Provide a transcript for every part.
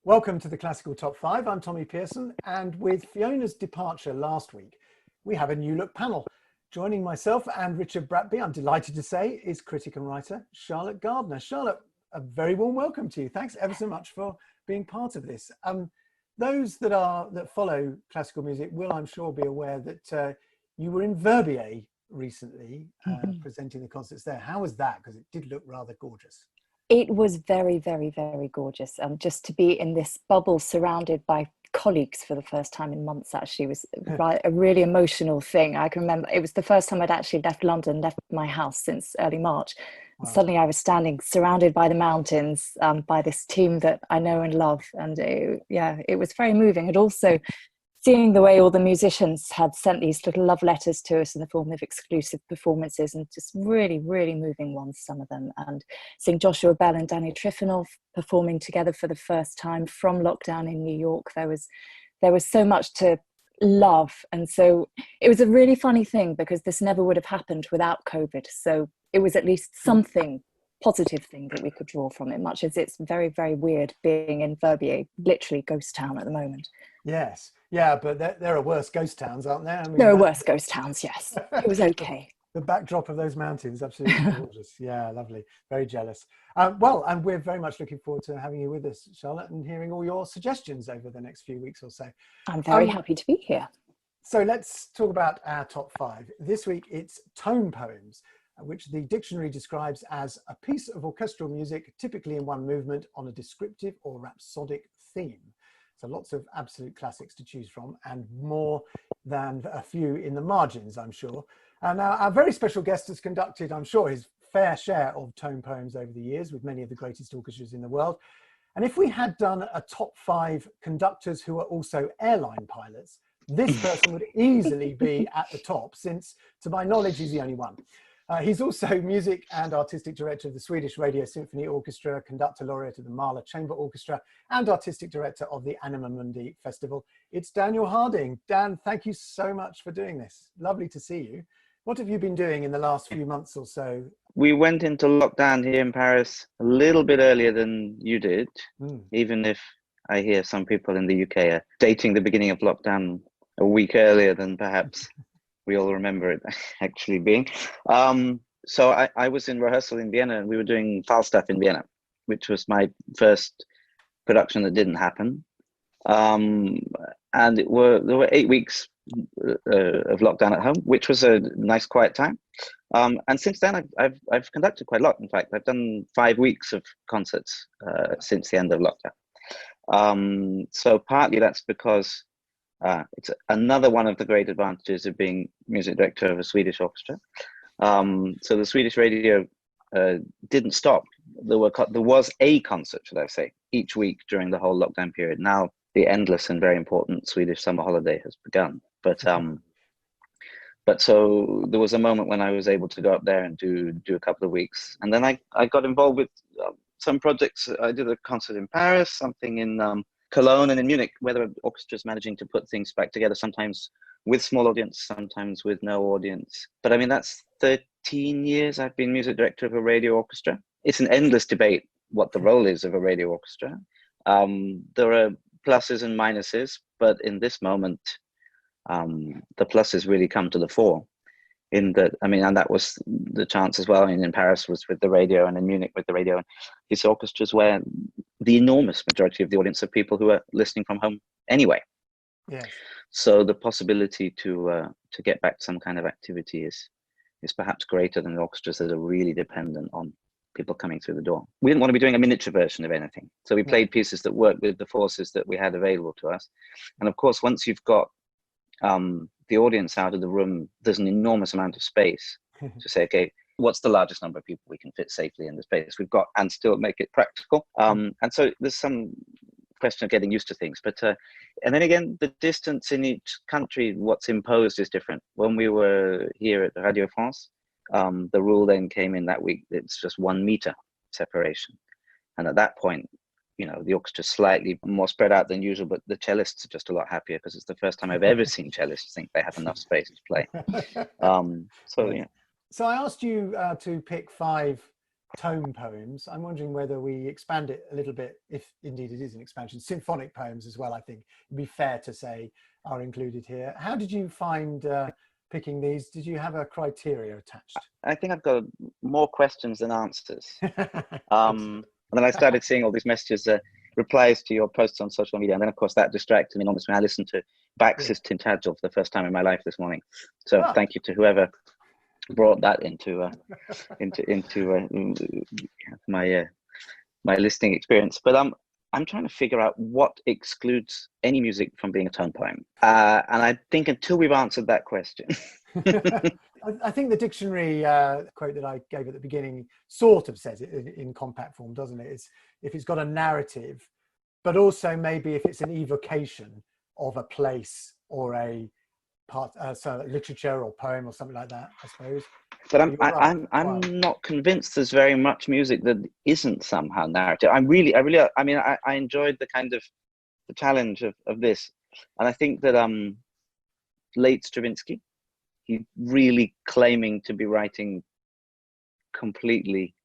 Welcome to the Classical Top 5. I'm Tommy Pearson, and with Fiona's departure last week, we have a new look panel. Joining myself and Richard Bratby, I'm delighted to say, is critic and writer Charlotte Gardner. Charlotte, a very warm welcome to you. Thanks ever so much for being part of this. Those that follow classical music will, I'm sure, be aware that you were in Verbier recently, presenting the concerts there. How was that? Because it did look rather gorgeous. It was very, very, very gorgeous. Just to be in this bubble surrounded by colleagues for the first time in months actually was a really emotional thing. I can remember it was the first time I'd actually left my house since early March. Wow. And suddenly I was standing surrounded by the mountains, by this team that I know and love. And it was very moving. And also seeing the way all the musicians had sent these little love letters to us in the form of exclusive performances, and just really, really moving ones, some of them. And seeing Joshua Bell and Danny Trifonov performing together for the first time from lockdown in New York, there was so much to love. And so it was a really funny thing, because this never would have happened without COVID. So it was at least something positive thing that we could draw from it, much as it's very, very weird being in Verbier, literally ghost town at the moment. Yes. Yeah, but there are worse ghost towns, aren't there? I mean, there are worse ghost towns, yes. It was okay. The backdrop of those mountains, absolutely gorgeous. Yeah, lovely. Very jealous. Well, and we're very much looking forward to having you with us, Charlotte, and hearing all your suggestions over the next few weeks or so. I'm very happy to be here. So let's talk about our top 5. This week it's tone poems, which the dictionary describes as a piece of orchestral music, typically in one movement, on a descriptive or rhapsodic theme. So lots of absolute classics to choose from, and more than a few in the margins, I'm sure. And our very special guest has conducted, I'm sure, his fair share of tone poems over the years with many of the greatest orchestras in the world. And if we had done a top 5 conductors who are also airline pilots, this person would easily be at the top, since, to my knowledge, he's the only one. He's also music and artistic director of the Swedish Radio Symphony Orchestra, conductor laureate of the Mahler Chamber Orchestra, and artistic director of the Anima Mundi Festival. It's Daniel Harding. Dan, thank you so much for doing this. Lovely to see you. What have you been doing in the last few months or so? We went into lockdown here in Paris a little bit earlier than you did, even if I hear some people in the UK are dating the beginning of lockdown a week earlier than perhaps we all remember it actually being. So I was in rehearsal in Vienna, and we were doing Falstaff in Vienna, which was my first production that didn't happen. And there were 8 weeks of lockdown at home, which was a nice quiet time. And since then, I've conducted quite a lot. In fact, I've done 5 weeks of concerts since the end of lockdown. So partly that's because it's another one of the great advantages of being music director of a Swedish orchestra. So the Swedish radio didn't stop. There was a concert, should I say, each week during the whole lockdown period. Now the endless and very important Swedish summer holiday has begun. But so there was a moment when I was able to go up there and do a couple of weeks, and then I got involved with some projects. I did a concert in Paris, something in Cologne, and in Munich, where the orchestra is managing to put things back together, sometimes with small audience, sometimes with no audience. But I mean, that's 13 years I've been music director of a radio orchestra. It's an endless debate what the role is of a radio orchestra. There are pluses and minuses, but in this moment, the pluses really come to the fore. And that was the chance as well. I mean, in Paris was with the radio, and in Munich with the radio. And these orchestras where the enormous majority of the audience are people who are listening from home anyway. Yes. So the possibility to get back to some kind of activity is perhaps greater than the orchestras that are really dependent on people coming through the door. We didn't want to be doing a miniature version of anything. So we played pieces that worked with the forces that we had available to us. And of course, once you've got the audience out of the room, there's an enormous amount of space to say, okay, what's the largest number of people we can fit safely in the space we've got and still make it practical? And so there's some question of getting used to things. But and then again, the distance in each country, what's imposed is different. When we were here at Radio France, the rule then came in that week, it's just 1 meter separation. And at that point, the orchestra's slightly more spread out than usual, but the cellists are just a lot happier, because it's the first time I've ever seen cellists think they have enough space to play. So I asked you to pick 5 tone poems, I'm wondering whether we expand it a little bit, if indeed it is an expansion. Symphonic poems as well, I think it'd be fair to say, are included here. How did you find picking these? Did you have a criteria attached? I think I've got more questions than answers. And then I started seeing all these messages, replies to your posts on social media, and then of course that distracted me enormously. I listened to Bax's Tintagel for the first time in my life this morning. So thank you to whoever brought that into my listening experience. But I'm trying to figure out what excludes any music from being a tone poem, and I think until we've answered that question. I think the dictionary quote that I gave at the beginning sort of says it in compact form, doesn't it? It's if it's got a narrative, but also maybe if it's an evocation of a place or a part, so literature or poem or something like that, I suppose. But I'm not convinced there's very much music that isn't somehow narrative. I enjoyed the kind of the challenge of this, and I think that late Stravinsky, he really claiming to be writing completely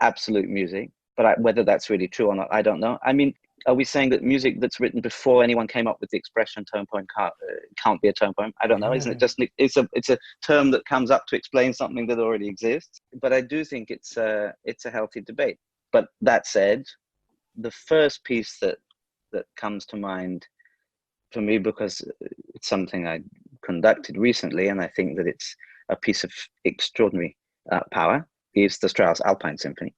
absolute music, but whether that's really true or not, I don't know. I mean, are we saying that music that's written before anyone came up with the expression tone poem can't be a tone poem? I don't know. Isn't it just it's a term that comes up to explain something that already exists? But I do think it's a healthy debate. But that said, the first piece that comes to mind for me, because it's something I conducted recently, and I think that it's a piece of extraordinary power, is the Strauss Alpine Symphony.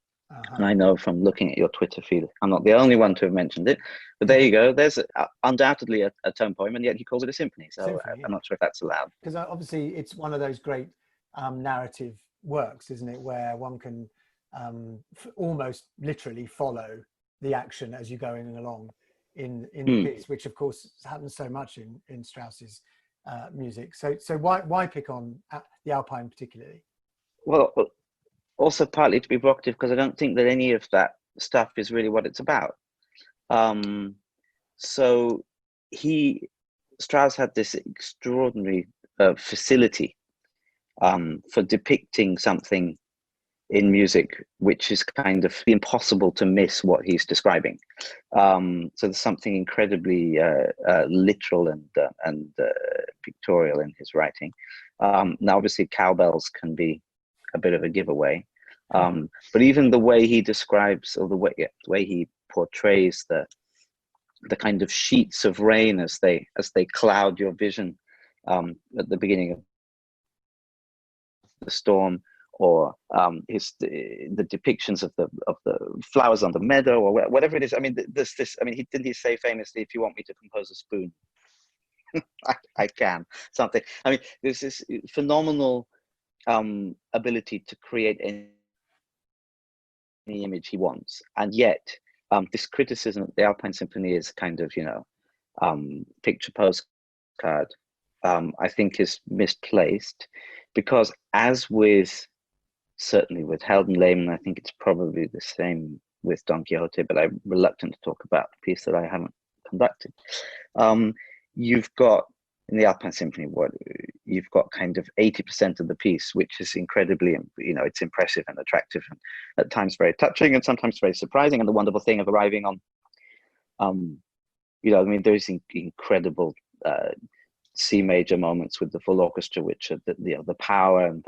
And I know from looking at your Twitter feed, I'm not the only one to have mentioned it, but there you go. There's undoubtedly a tone poem, and yet he calls it a symphony. So I'm not sure if that's allowed. Because obviously it's one of those great narrative works, isn't it, where one can almost literally follow the action as you're going along in the piece, which of course happens so much in Strauss's music. So why pick on the Alpine particularly? Well, also partly to be provocative, because I don't think that any of that stuff is really what it's about. So Strauss had this extraordinary facility for depicting something in music which is kind of impossible to miss what he's describing. So there's something incredibly literal and pictorial in his writing. Now obviously cowbells can be a bit of a giveaway, but even the way he describes, or the way he portrays the kind of sheets of rain as they cloud your vision at the beginning of the storm, or the depictions of the flowers on the meadow, or whatever it is. I mean, there's this. I mean, didn't he say famously, "If you want me to compose a spoon, I can." Something. I mean, there's this phenomenal ability to create any image he wants, and yet this criticism of the Alpine Symphony is kind of, picture postcard. I think is misplaced, because certainly with Heldenleben, I think it's probably the same with Don Quixote, but I'm reluctant to talk about the piece that I haven't conducted. You've got, in the Alpine Symphony, you've got kind of 80% of the piece, which is incredibly, it's impressive and attractive, and at times very touching, and sometimes very surprising. And the wonderful thing of arriving on, there's incredible C major moments with the full orchestra, which are the power and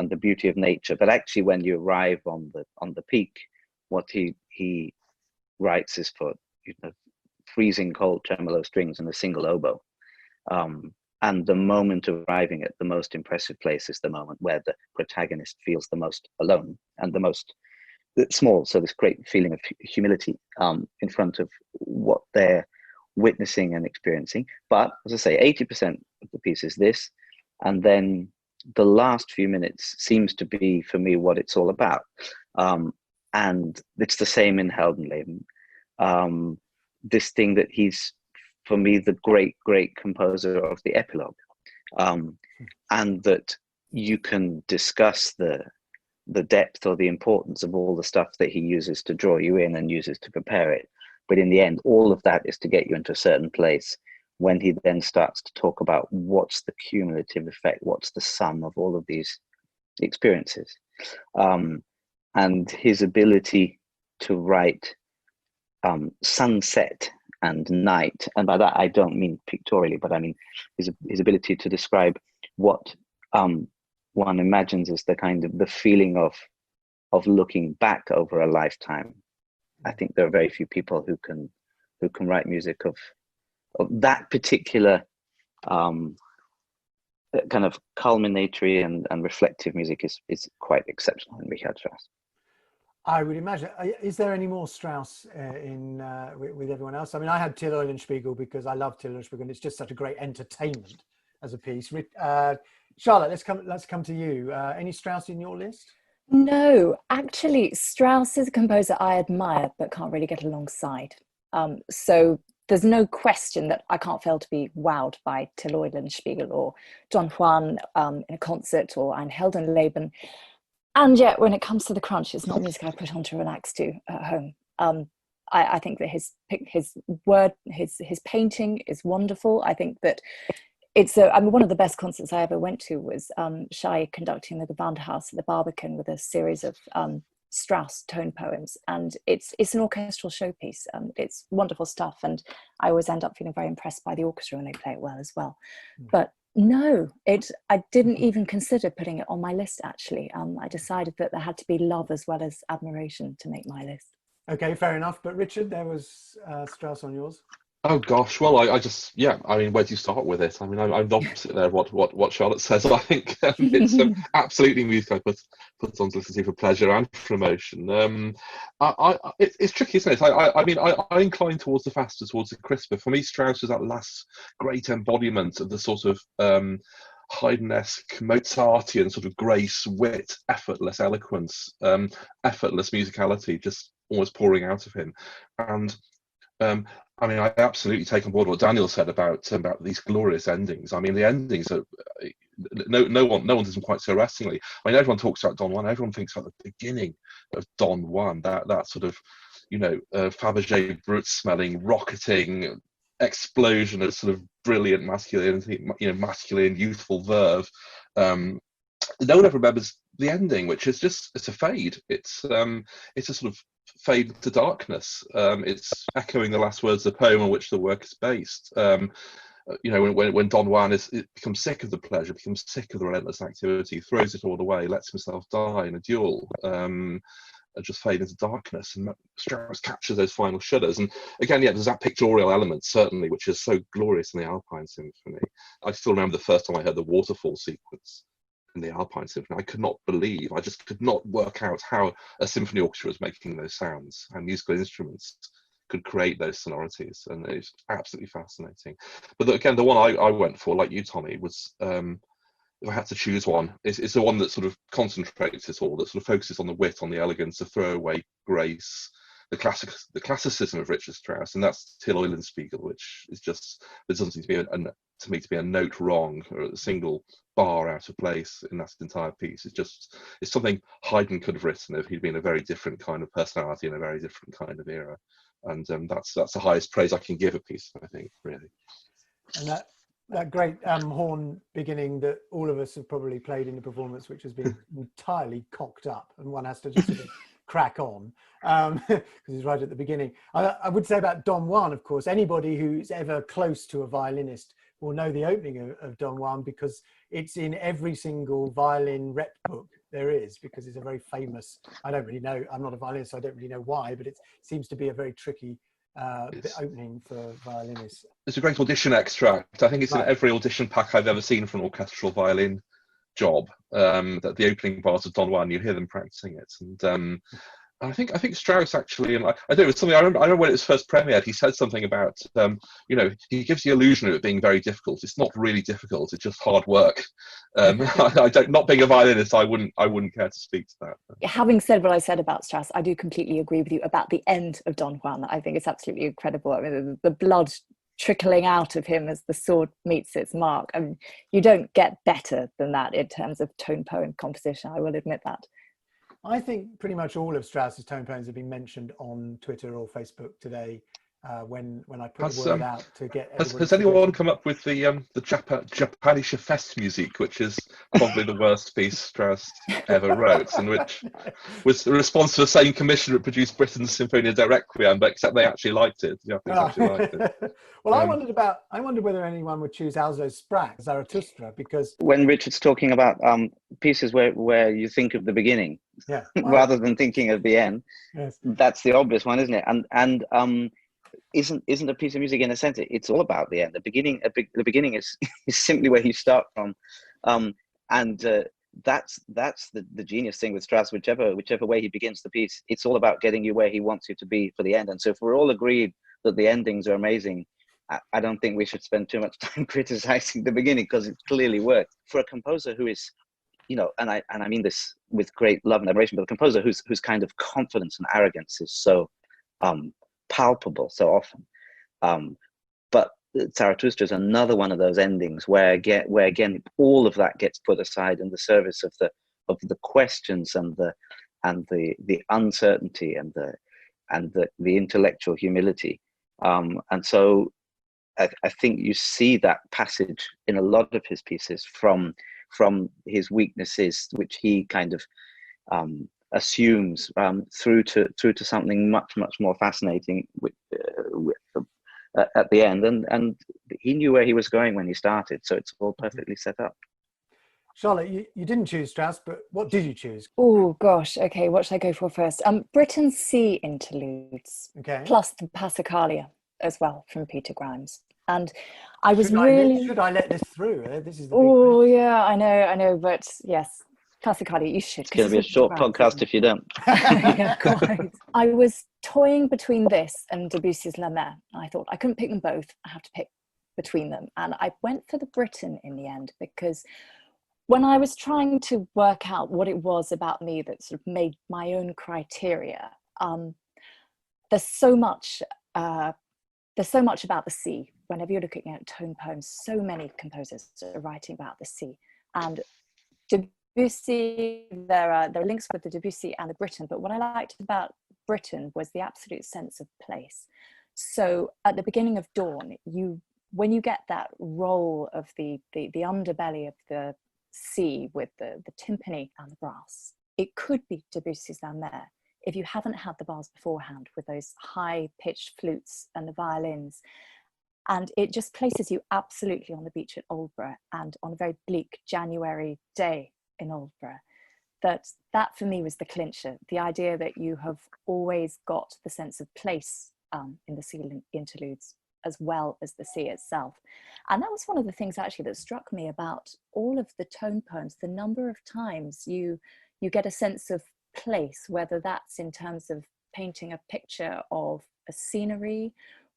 the beauty of nature. But actually, when you arrive on the peak, what he writes is for freezing cold tremolo strings and a single oboe. And the moment of arriving at the most impressive place is the moment where the protagonist feels the most alone and the most small. So this great feeling of humility in front of what they're witnessing and experiencing. But as I say, 80% of the piece is this, and then the last few minutes seems to be, for me, what it's all about. And it's the same in Heldenleben. This thing that he's, for me, the great composer of the epilogue, and that you can discuss the depth or the importance of all the stuff that he uses to draw you in and uses to prepare it. But in the end, all of that is to get you into a certain place, when he then starts to talk about what's the cumulative effect, what's the sum of all of these experiences. and his ability to write sunset and night, and by that I don't mean pictorially, but I mean his ability to describe what one imagines is the kind of the feeling of looking back over a lifetime. I think there are very few people who can write music of that particular kind of culminatory and reflective music is quite exceptional in Richard Strauss. I would imagine. Is there any more Strauss with everyone else? I mean, I had Till Eulenspiegel because I love Till Eulenspiegel, and it's just such a great entertainment as a piece. Charlotte, let's come to you. Any Strauss in your list? No, actually, Strauss is a composer I admire but can't really get alongside. So there's no question that I can't fail to be wowed by Till Eulenspiegel or Don Juan in a concert, or Ein Heldenleben. And yet, when it comes to the crunch, it's not music I put on to relax to at home. I think that his painting is wonderful. I think that one of the best concerts I ever went to was Schei conducting the Gewandhaus at the Barbican with a series of Strauss tone poems, and it's an orchestral showpiece. It's wonderful stuff, and I always end up feeling very impressed by the orchestra when they play it well as well. But no, I didn't even consider putting it on my list, actually. I decided that there had to be love as well as admiration to make my list. Okay, fair enough. But Richard, there was Strauss on yours. Oh gosh, well, I just, yeah, I mean, where do you start with it? I mean, I'm the opposite there of what Charlotte says. I think it's absolutely music I put on to listen to for pleasure and for emotion. It's tricky, isn't it? I mean, I incline towards the faster, towards the crisper. For me, Strauss is that last great embodiment of the sort of Haydn-esque, Mozartian sort of grace, wit, effortless eloquence, effortless musicality, just almost pouring out of him. And I mean, I absolutely take on board what Daniel said about these glorious endings. I mean, the endings are no one does them quite so arrestingly. I mean, everyone talks about Don Juan. Everyone thinks about the beginning of Don Juan, that sort of, Fabergé Brut smelling, rocketing explosion of sort of brilliant masculinity, masculine, youthful verve. No one ever remembers the ending, which is it's a fade. It's a sort of fade to darkness. It's echoing the last words of the poem on which the work is based. When Don Juan becomes sick of the pleasure, becomes sick of the relentless activity, throws it all away, lets himself die in a duel, and just fade into darkness. And Strauss captures those final shudders. And again, yeah, there's that pictorial element, certainly, which is so glorious in the Alpine Symphony. I still remember the first time I heard the waterfall sequence in the Alpine Symphony. I just could not work out how a symphony orchestra was making those sounds, and musical instruments could create those sonorities, and it's absolutely fascinating. But again, the one I went for, like you, Tommy, was if I had to choose one, it's the one that sort of concentrates it all, that sort of focuses on the wit, on the elegance, the throwaway grace, the classicism of Richard Strauss, and that's Till Eulenspiegel, which is just, there doesn't seem to me to be a note wrong or a single bar out of place in that entire piece. It's something Haydn could have written if he'd been a very different kind of personality in a very different kind of era, and that's the highest praise I can give a piece, I think, really. And that great horn beginning that all of us have probably played in the performance, which has been entirely cocked up, and one has to just sort of crack on because he's right at the beginning. I would say about Don Juan, of course, anybody who's ever close to a violinist will know the opening of Don Juan, because it's in every single violin rep book there is, because it's a very famous, I don't really know, I'm not a violinist, so I don't really know why, but it seems to be a very tricky opening for violinists. It's a great audition extract. I think it's in every audition pack I've ever seen for an orchestral violin job, that the opening bars of Don Juan, you hear them practicing it. And I think Strauss actually, and I don't know, it's something I remember when it was first premiered, he said something about, he gives the illusion of it being very difficult. It's not really difficult, it's just hard work. Not being a violinist, I wouldn't care to speak to that. Having said what I said about Strauss, I do completely agree with you about the end of Don Juan. I think it's absolutely incredible. I mean, the blood trickling out of him as the sword meets its mark. I mean, you don't get better than that in terms of tone poem composition, I will admit that. I think pretty much all of Strauss's tone poems have been mentioned on Twitter or Facebook today. when I put the word out to get everybody. Has anyone come up with the Japanische Fest music, which is probably the worst piece Strauss ever wrote, and which was the response to the same commissioner that produced Britain's Symphonia del Requiem, but except they actually liked it. The Japanese actually liked it. Well, I wondered whether anyone would choose Alzo Sprach, Zarathustra, because when Richard's talking about pieces where you think of the beginning, rather than thinking of the end, that's the obvious one, isn't it? And isn't a piece of music, in a sense, it's all about the end. The beginning is simply where you start from, and that's the genius thing with Strauss. Whichever way he begins the piece, it's all about getting you where he wants you to be for the end. And so if we're all agreed that the endings are amazing, I don't think we should spend too much time criticizing the beginning, because it clearly works for a composer who is, and I mean this with great love and admiration, but a composer whose kind of confidence and arrogance is so palpable so often. But Zarathustra is another one of those endings where again all of that gets put aside in the service of the questions and the uncertainty and the intellectual humility. And so I think you see that passage in a lot of his pieces from his weaknesses, which he kind of assumes, through to something much more fascinating at the end. And he knew where he was going when he started, so it's all perfectly set up. Charlotte, you didn't choose Strauss, but what did you choose? Oh gosh, okay, what should I go for first? Britain's Sea interludes, plus the Passacaglia as well from Peter Grimes. And I was should I let this through? This is the oh yeah, I know, but yes, Passacaglia, you should. It's going to be a short podcast if you don't. Yeah, quite. I was toying between this and Debussy's La Mer. I thought I couldn't pick them both. I have to pick between them, and I went for the Britain in the end, because when I was trying to work out what it was about me that sort of made my own criteria, there's so much about the sea. Whenever you're looking at tone poems, so many composers are writing about the sea. And Debussy, there are links with the Debussy and the Britain, but what I liked about Britain was the absolute sense of place. So at the beginning of Dawn, when you get that roll of the underbelly of the sea with the timpani and the brass, it could be Debussy's La Mer if you haven't had the bars beforehand with those high-pitched flutes and the violins. And it just places you absolutely on the beach at Aldborough, and on a very bleak January day in Aldborough. That for me was the clincher, the idea that you have always got the sense of place in the sea interludes as well as the sea itself. And that was one of the things actually that struck me about all of the tone poems, the number of times you get a sense of place, whether that's in terms of painting a picture of a scenery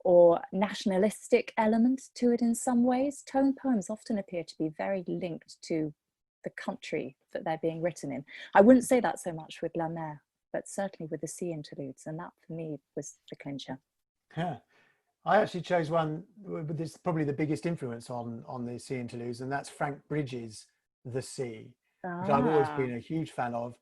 or nationalistic element to it in some ways. Tone poems often appear to be very linked to the country that they're being written in. I wouldn't say that so much with La Mer, but certainly with the sea interludes, and that for me was the clincher. Yeah, I actually chose one with this probably the biggest influence on the sea interludes, and that's Frank Bridges' The Sea, which I've always been a huge fan of.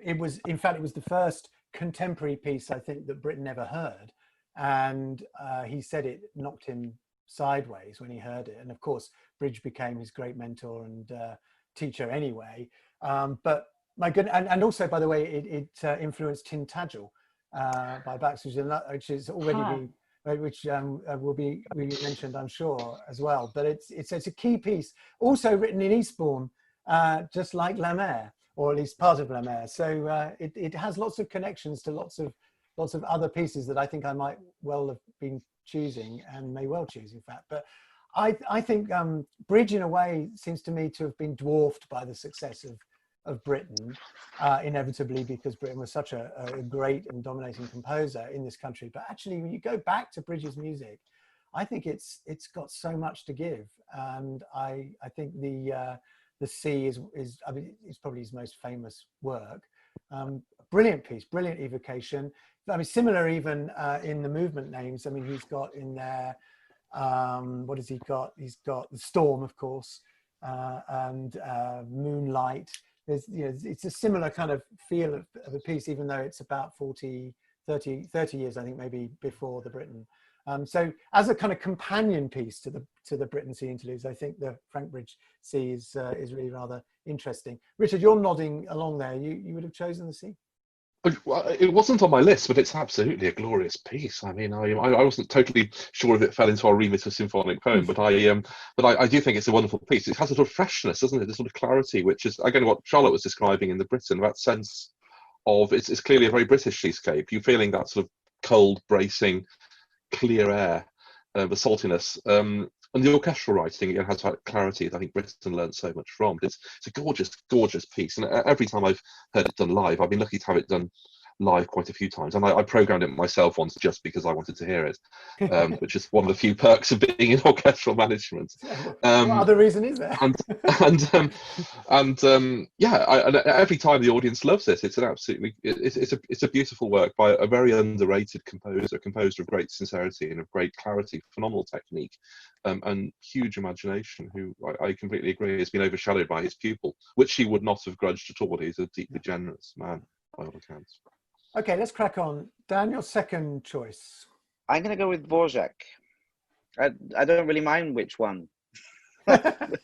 It was the first contemporary piece I think that Britain ever heard. And he said it knocked him sideways when he heard it. And of course, Bridge became his great mentor and teacher anyway. But my goodness, and also, by the way, it influenced Tintagel by Bax, which is already which will be mentioned, I'm sure, as well. But it's a key piece, also written in Eastbourne, just like La Mer, or at least part of La Mer. So it has lots of connections to lots of other pieces that I think I might well have been choosing, and may well choose, in fact. But I think Bridge, in a way, seems to me to have been dwarfed by the success of Britain, inevitably, because Britain was such a great and dominating composer in this country. But actually, when you go back to Bridge's music, I think it's got so much to give. And I think the Sea is I mean, it's probably his most famous work. Brilliant piece, brilliant evocation. I mean, similar even in the movement names. I mean, he's got in there, what has he got? He's got The Storm, of course, and Moonlight. There's, it's a similar kind of feel of a piece, even though it's about 40, 30 years, I think, maybe before the Britain. So as a kind of companion piece to the Britain Sea interludes, I think the Frankbridge Sea is really rather interesting. Richard, you're nodding along there. You would have chosen the Sea? It wasn't on my list, but it's absolutely a glorious piece. I mean, I wasn't totally sure if it fell into our remit of symphonic poem, but I do think it's a wonderful piece. It has a sort of freshness, doesn't it? This sort of clarity, which is again what Charlotte was describing in the Britain. That sense of it's clearly a very British seascape. You're feeling that sort of cold, bracing, clear air, the saltiness. And the orchestral writing again has that clarity that I think Britain learned so much from. It's a gorgeous, gorgeous piece. And every time I've heard it done live, I've been lucky to have it done live quite a few times. And I programmed it myself once just because I wanted to hear it, which is one of the few perks of being in orchestral management. What other reason is there? And every time the audience loves it. It's an absolutely, it's a beautiful work by a very underrated composer of great sincerity and of great clarity, phenomenal technique, and huge imagination, who I completely agree has been overshadowed by his pupil, which he would not have grudged at all. He's a deeply generous man by all accounts. Okay, let's crack on. Dan, your second choice. I'm going to go with Dvorak. I don't really mind which one. One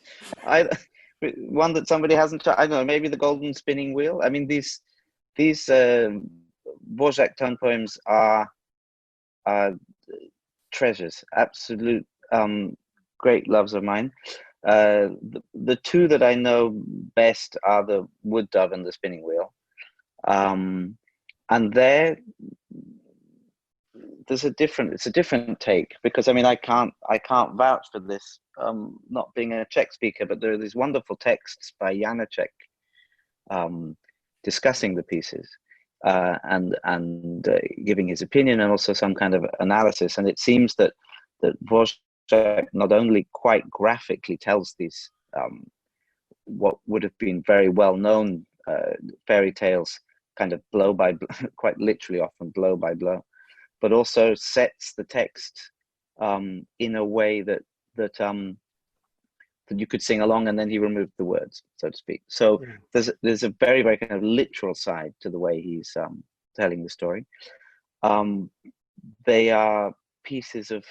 that somebody hasn't. I don't know. Maybe the Golden Spinning Wheel. I mean, these Dvorak tone poems are treasures. Absolute great loves of mine. The two that I know best are the Wood Dove and the Spinning Wheel. And there's it's a different take, because I mean I can't vouch for this, not being a Czech speaker, but there are these wonderful texts by Janacek discussing the pieces and giving his opinion and also some kind of analysis. And it seems that Dvorak not only quite graphically tells these what would have been very well known fairy tales, kind of blow by blow, quite literally often blow by blow, but also sets the text in a way that you could sing along, and then he removed the words, so to speak. So there's a very, very kind of literal side to the way he's telling the story. They are pieces of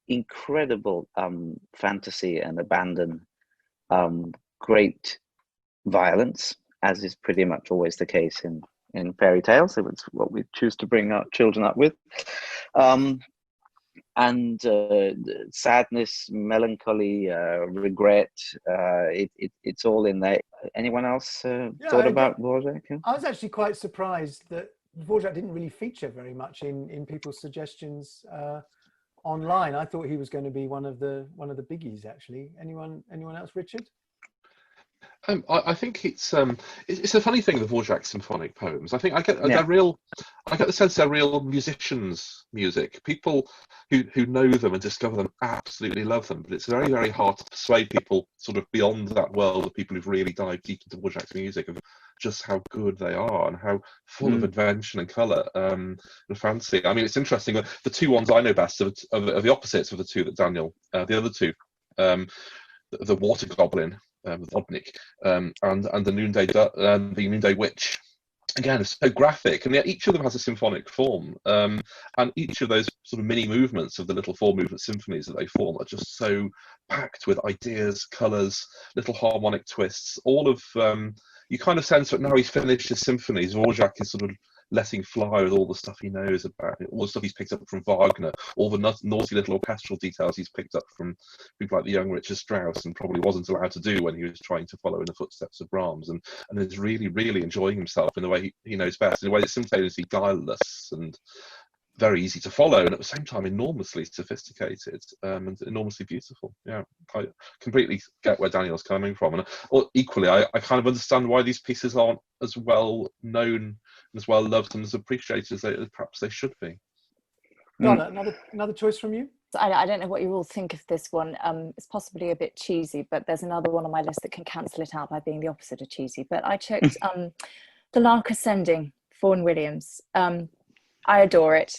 incredible fantasy and abandon, great violence, as is pretty much always the case in fairy tales. It's what we choose to bring our children up with. And sadness, melancholy, regret, it's all in there. Anyone else thought about Dvorak? Yeah? I was actually quite surprised that Dvorak didn't really feature very much in people's suggestions online. I thought he was going to be one of the biggies, actually. Anyone else, Richard? I think it's a funny thing, the Dvorak symphonic poems. I think I get the sense they're real musicians' music. People who know them and discover them absolutely love them, but it's very, very hard to persuade people sort of beyond that world of people who've really dived deep into Dvorak's music of just how good they are and how full of invention and colour and fancy. I mean, it's interesting that the two ones I know best are the opposites of the two that Daniel, the other two, the Water Goblin, Vodnik, and the Noonday Witch. Again, it's so graphic, and yet each of them has a symphonic form, and each of those sort of mini movements of the little 4-movement symphonies that they form are just so packed with ideas, colours, little harmonic twists. All of you kind of sense that now he's finished his symphonies, Dvorak is sort of letting fly with all the stuff he knows about it, all the stuff he's picked up from Wagner, all the naughty little orchestral details he's picked up from people like the young Richard Strauss and probably wasn't allowed to do when he was trying to follow in the footsteps of Brahms, and is really, really enjoying himself in the way he knows best, in a way that's simultaneously guileless and very easy to follow, and at the same time enormously sophisticated and enormously beautiful. Yeah, I completely get where Daniel's coming from, and equally I kind of understand why these pieces aren't as well known, as well loved and as appreciated as perhaps they should be. Donna, another choice from you? I don't know what you all think of this one. It's possibly a bit cheesy, but there's another one on my list that can cancel it out by being the opposite of cheesy. But I checked The Lark Ascending, Vaughan Williams. I adore it.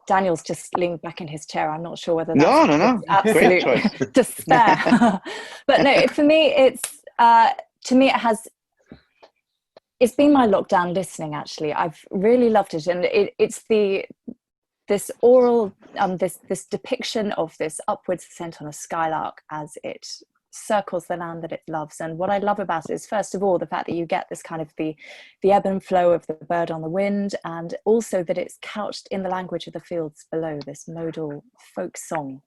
Daniel's just leaned back in his chair. I'm not sure whether that's no. Absolute despair. But no, for me, it's it has It's been my lockdown listening, actually. I've really loved it, and it's this oral this depiction of this upwards ascent on a skylark as it circles the land that it loves. And what I love about it is, first of all, the fact that you get this kind of the ebb and flow of the bird on the wind, and also that it's couched in the language of the fields below, this modal folk song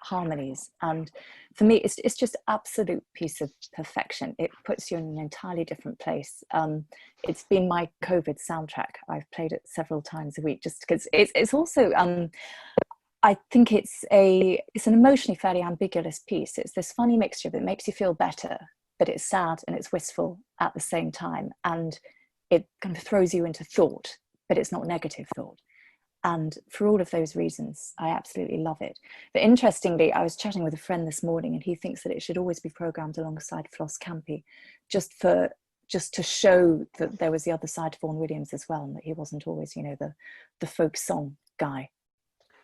harmonies. And for me, it's just absolute piece of perfection. It puts you in an entirely different place. It's been my COVID soundtrack. I've played it several times a week, just because it's also I think it's an emotionally fairly ambiguous piece. It's this funny mixture that makes you feel better, but it's sad and it's wistful at the same time, and it kind of throws you into thought, but it's not negative thought. And for all of those reasons, I absolutely love it. But interestingly, I was chatting with a friend this morning, and he thinks that it should always be programmed alongside Floss Campi, just to show that there was the other side to Vaughan Williams as well, and that he wasn't always, the folk song guy.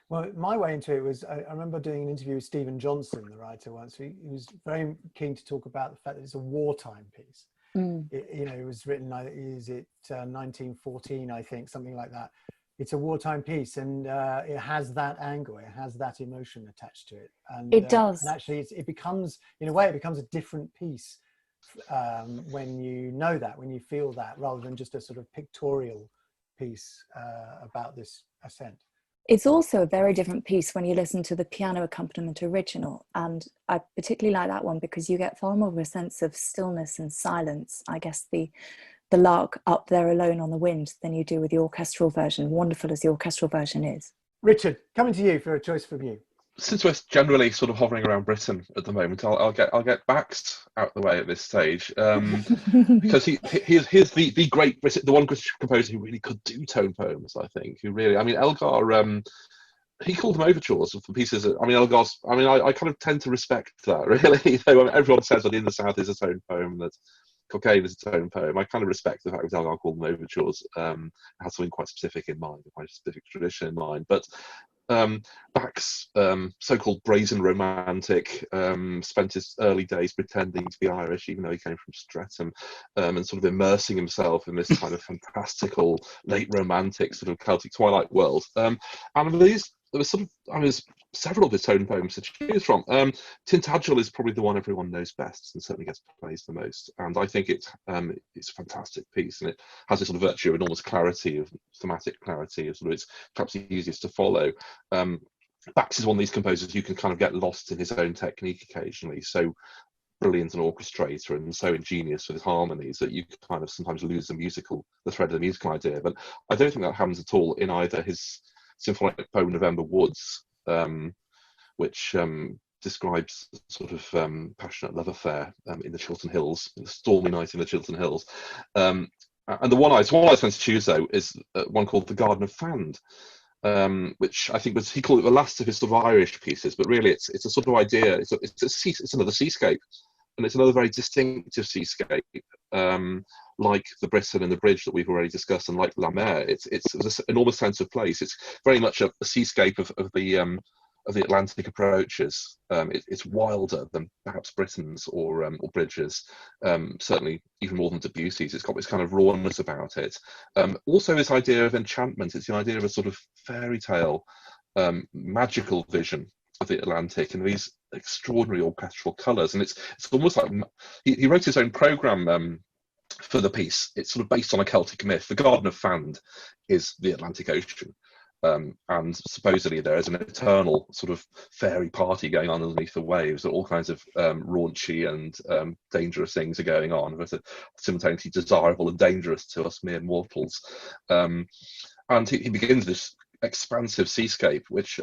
Well, my way into it was, I remember doing an interview with Stephen Johnson, the writer, once. He was very keen to talk about the fact that it's a wartime piece. It was written, 1914, I think, something like that. It's a wartime piece, and it has that angle, it has that emotion attached to it. And it does. And actually, it becomes, in a way, it becomes a different piece when you know that, when you feel that, rather than just a sort of pictorial piece about this ascent. It's also a very different piece when you listen to the piano accompaniment original. And I particularly like that one because you get far more of a sense of stillness and silence, I guess, the lark up there alone on the wind, than you do with the orchestral version, wonderful as the orchestral version is. Richard, coming to you for a choice from you. Since we're generally sort of hovering around Britain at the moment, I'll get Bax out the way at this stage, because he's the great British, the one British composer who really could do tone poems. I think Elgar. He called them overtures for pieces. Elgar's. I kind of tend to respect that, really. Though everyone says that In the South is a tone poem, that Cocaine is a tone poem. I kind of respect the fact that Elgar called them overtures. Has something quite specific in mind, quite a specific tradition in mind. But Bach's so-called brazen romantic spent his early days pretending to be Irish, even though he came from Streatham, and sort of immersing himself in this kind of fantastical late romantic sort of Celtic twilight world. And there was several of his tone poems to choose from. Tintagel is probably the one everyone knows best and certainly gets praised the most. And I think it's a fantastic piece, and it has this sort of virtue of enormous clarity, of thematic clarity, it's perhaps the easiest to follow. Bax is one of these composers who can kind of get lost in his own technique occasionally. So brilliant an orchestrator and so ingenious with his harmonies that you kind of sometimes lose the thread of the musical idea. But I don't think that happens at all in either his symphonic poem November Woods, which describes a sort of passionate love affair in the Chiltern Hills, in a stormy night in the Chiltern Hills. And the one I went to choose, though, is one called The Garden of Fand, which I think he called it the last of his sort of Irish pieces, but really it's a sort of idea, it's another seascape, and it's another very distinctive seascape, like the Britain and the Bridge that we've already discussed, and like La Mer. It's an enormous sense of place. It's very much a seascape of the Atlantic approaches. It's wilder than perhaps Britain's or Bridges, certainly even more than Debussy's. It's got this kind of rawness about it. Also this idea of enchantment. It's the idea of a sort of fairy tale, magical vision of the Atlantic and these extraordinary orchestral colours. And it's almost like he wrote his own programme for the piece. It's sort of based on a Celtic myth. The Garden of Fand is the Atlantic Ocean. And supposedly there is an eternal sort of fairy party going on underneath the waves. All kinds of raunchy and dangerous things are going on, but are simultaneously desirable and dangerous to us mere mortals. And he begins this expansive seascape, which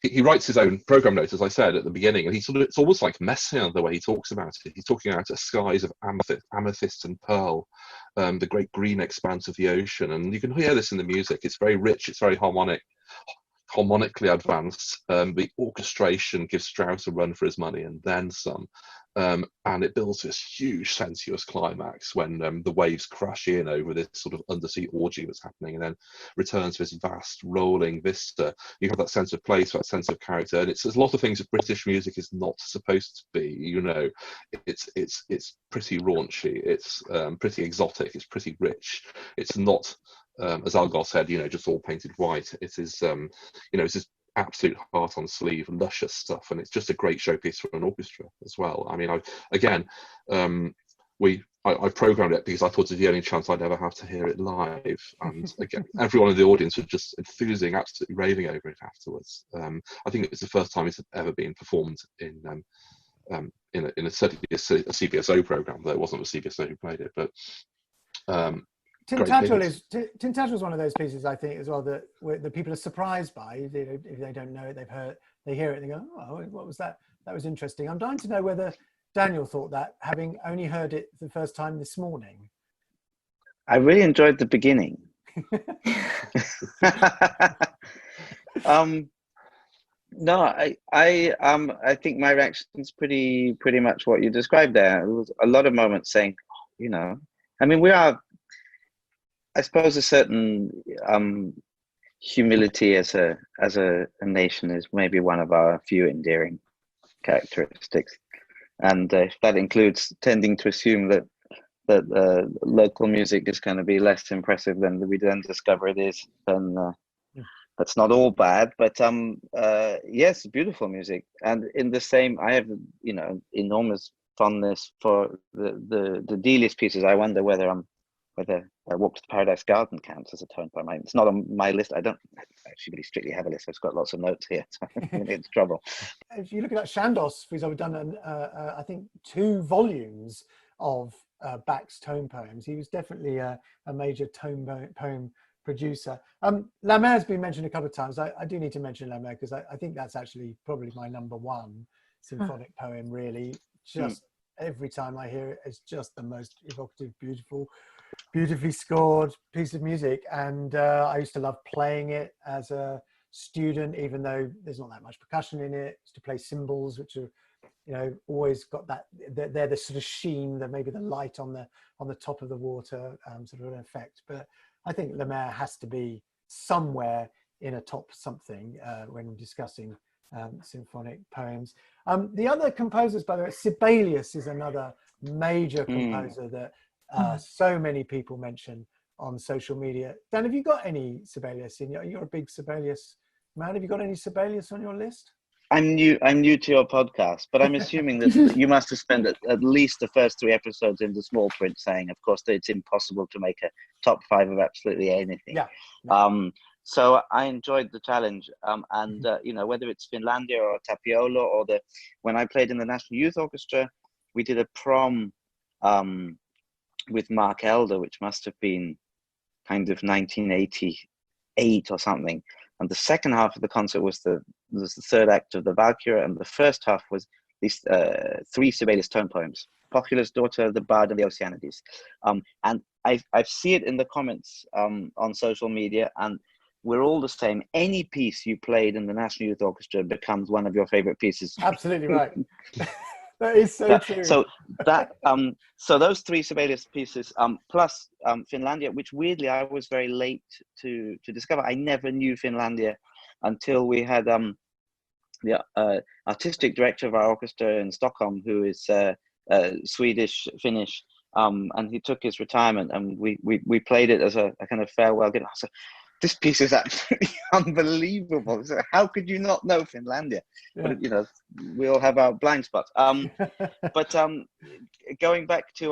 he writes his own program notes, as I said at the beginning, and it's almost like Messiaen the way he talks about it. He's talking about skies of amethyst and pearl, the great green expanse of the ocean, and you can hear this in the music. It's very rich, it's very harmonic. harmonically advanced. The orchestration gives Strauss a run for his money and then some. And it builds this huge sensuous climax when the waves crash in over this sort of undersea orgy that's happening, and then returns to this vast rolling vista. You have that sense of place, that sense of character, and it's a lot of things that British music is not supposed to be. You know, it's pretty raunchy, it's pretty exotic, it's pretty rich. It's not, as Algar said, you know, just all painted white. It is, you know, it's just absolute heart on sleeve luscious stuff, and it's just a great showpiece for an orchestra as well. I mean, I programmed it because I thought it was the only chance I'd ever have to hear it live, and again, everyone in the audience was just enthusing, absolutely raving over it afterwards. I think it's the first time it's ever been performed in a CBSO program, though it wasn't the CBSO who played it, but Tintagel is one of those pieces, I think, as well, that the people are surprised by. If they don't know it, they hear it and they go, oh, what was that? That was interesting. I'm dying to know whether Daniel thought that, having only heard it the first time this morning. I really enjoyed the beginning. No, I think my reaction is pretty much what you described there. There was a lot of moments saying, you know, I mean, we are, I suppose, a certain humility as a nation is maybe one of our few endearing characteristics, and if that includes tending to assume that local music is going to be less impressive than we then discover it is, then that's not all bad. But yes, beautiful music, and in the same, I have, you know, enormous fondness for the Delius pieces. I wonder whether Walk to the Paradise Garden counts as a tone poem. It's not on my list. I don't actually really strictly have a list. I've got lots of notes here, so I'm going to get into trouble. If you look at that, Chandos, for example, done I think 2 volumes of Bach's tone poems. He was definitely a major tone poem producer. La Mer's been mentioned a couple of times. I do need to mention La Mer because I think that's actually probably my #1 symphonic poem, really. Just every time I hear it, it's just the most evocative, beautifully scored piece of music, and I used to love playing it as a student, even though there's not that much percussion in it. Used to play cymbals, which are, you know, always got that, they're the sort of sheen, that maybe the light on the top of the water, sort of an effect. But I think La Mer has to be somewhere in a top something when discussing symphonic poems. The other composers, by the way, Sibelius is another major composer that so many people mention on social media. Dan, have you got any Sibelius in? You're a big Sibelius man. Have you got any Sibelius on your list? I'm new to your podcast, but I'm assuming that you must have spent at least the first 3 episodes in the small print saying, of course, that it's impossible to make a top 5 of absolutely anything. Yeah. So I enjoyed the challenge, and you know, whether it's Finlandia or Tapiola, or when I played in the National Youth Orchestra, we did a prom with Mark Elder, which must have been kind of 1988 or something. And the second half of the concert was the third act of the Valkyrie, and the first half was these 3 Sibelius tone poems: Popula's Daughter, The Bard, and the Oceanides. And I see it in the comments on social media, and we're all the same. Any piece you played in the National Youth Orchestra becomes one of your favorite pieces. Absolutely right. That is so true. So those 3 Sibelius pieces, plus Finlandia, which weirdly I was very late to discover. I never knew Finlandia until we had the artistic director of our orchestra in Stockholm, who is Swedish Finnish, and he took his retirement, and we played it as a kind of farewell. So this piece is absolutely unbelievable. So how could you not know Finlandia? Yeah. But you know, we all have our blind spots. But going back to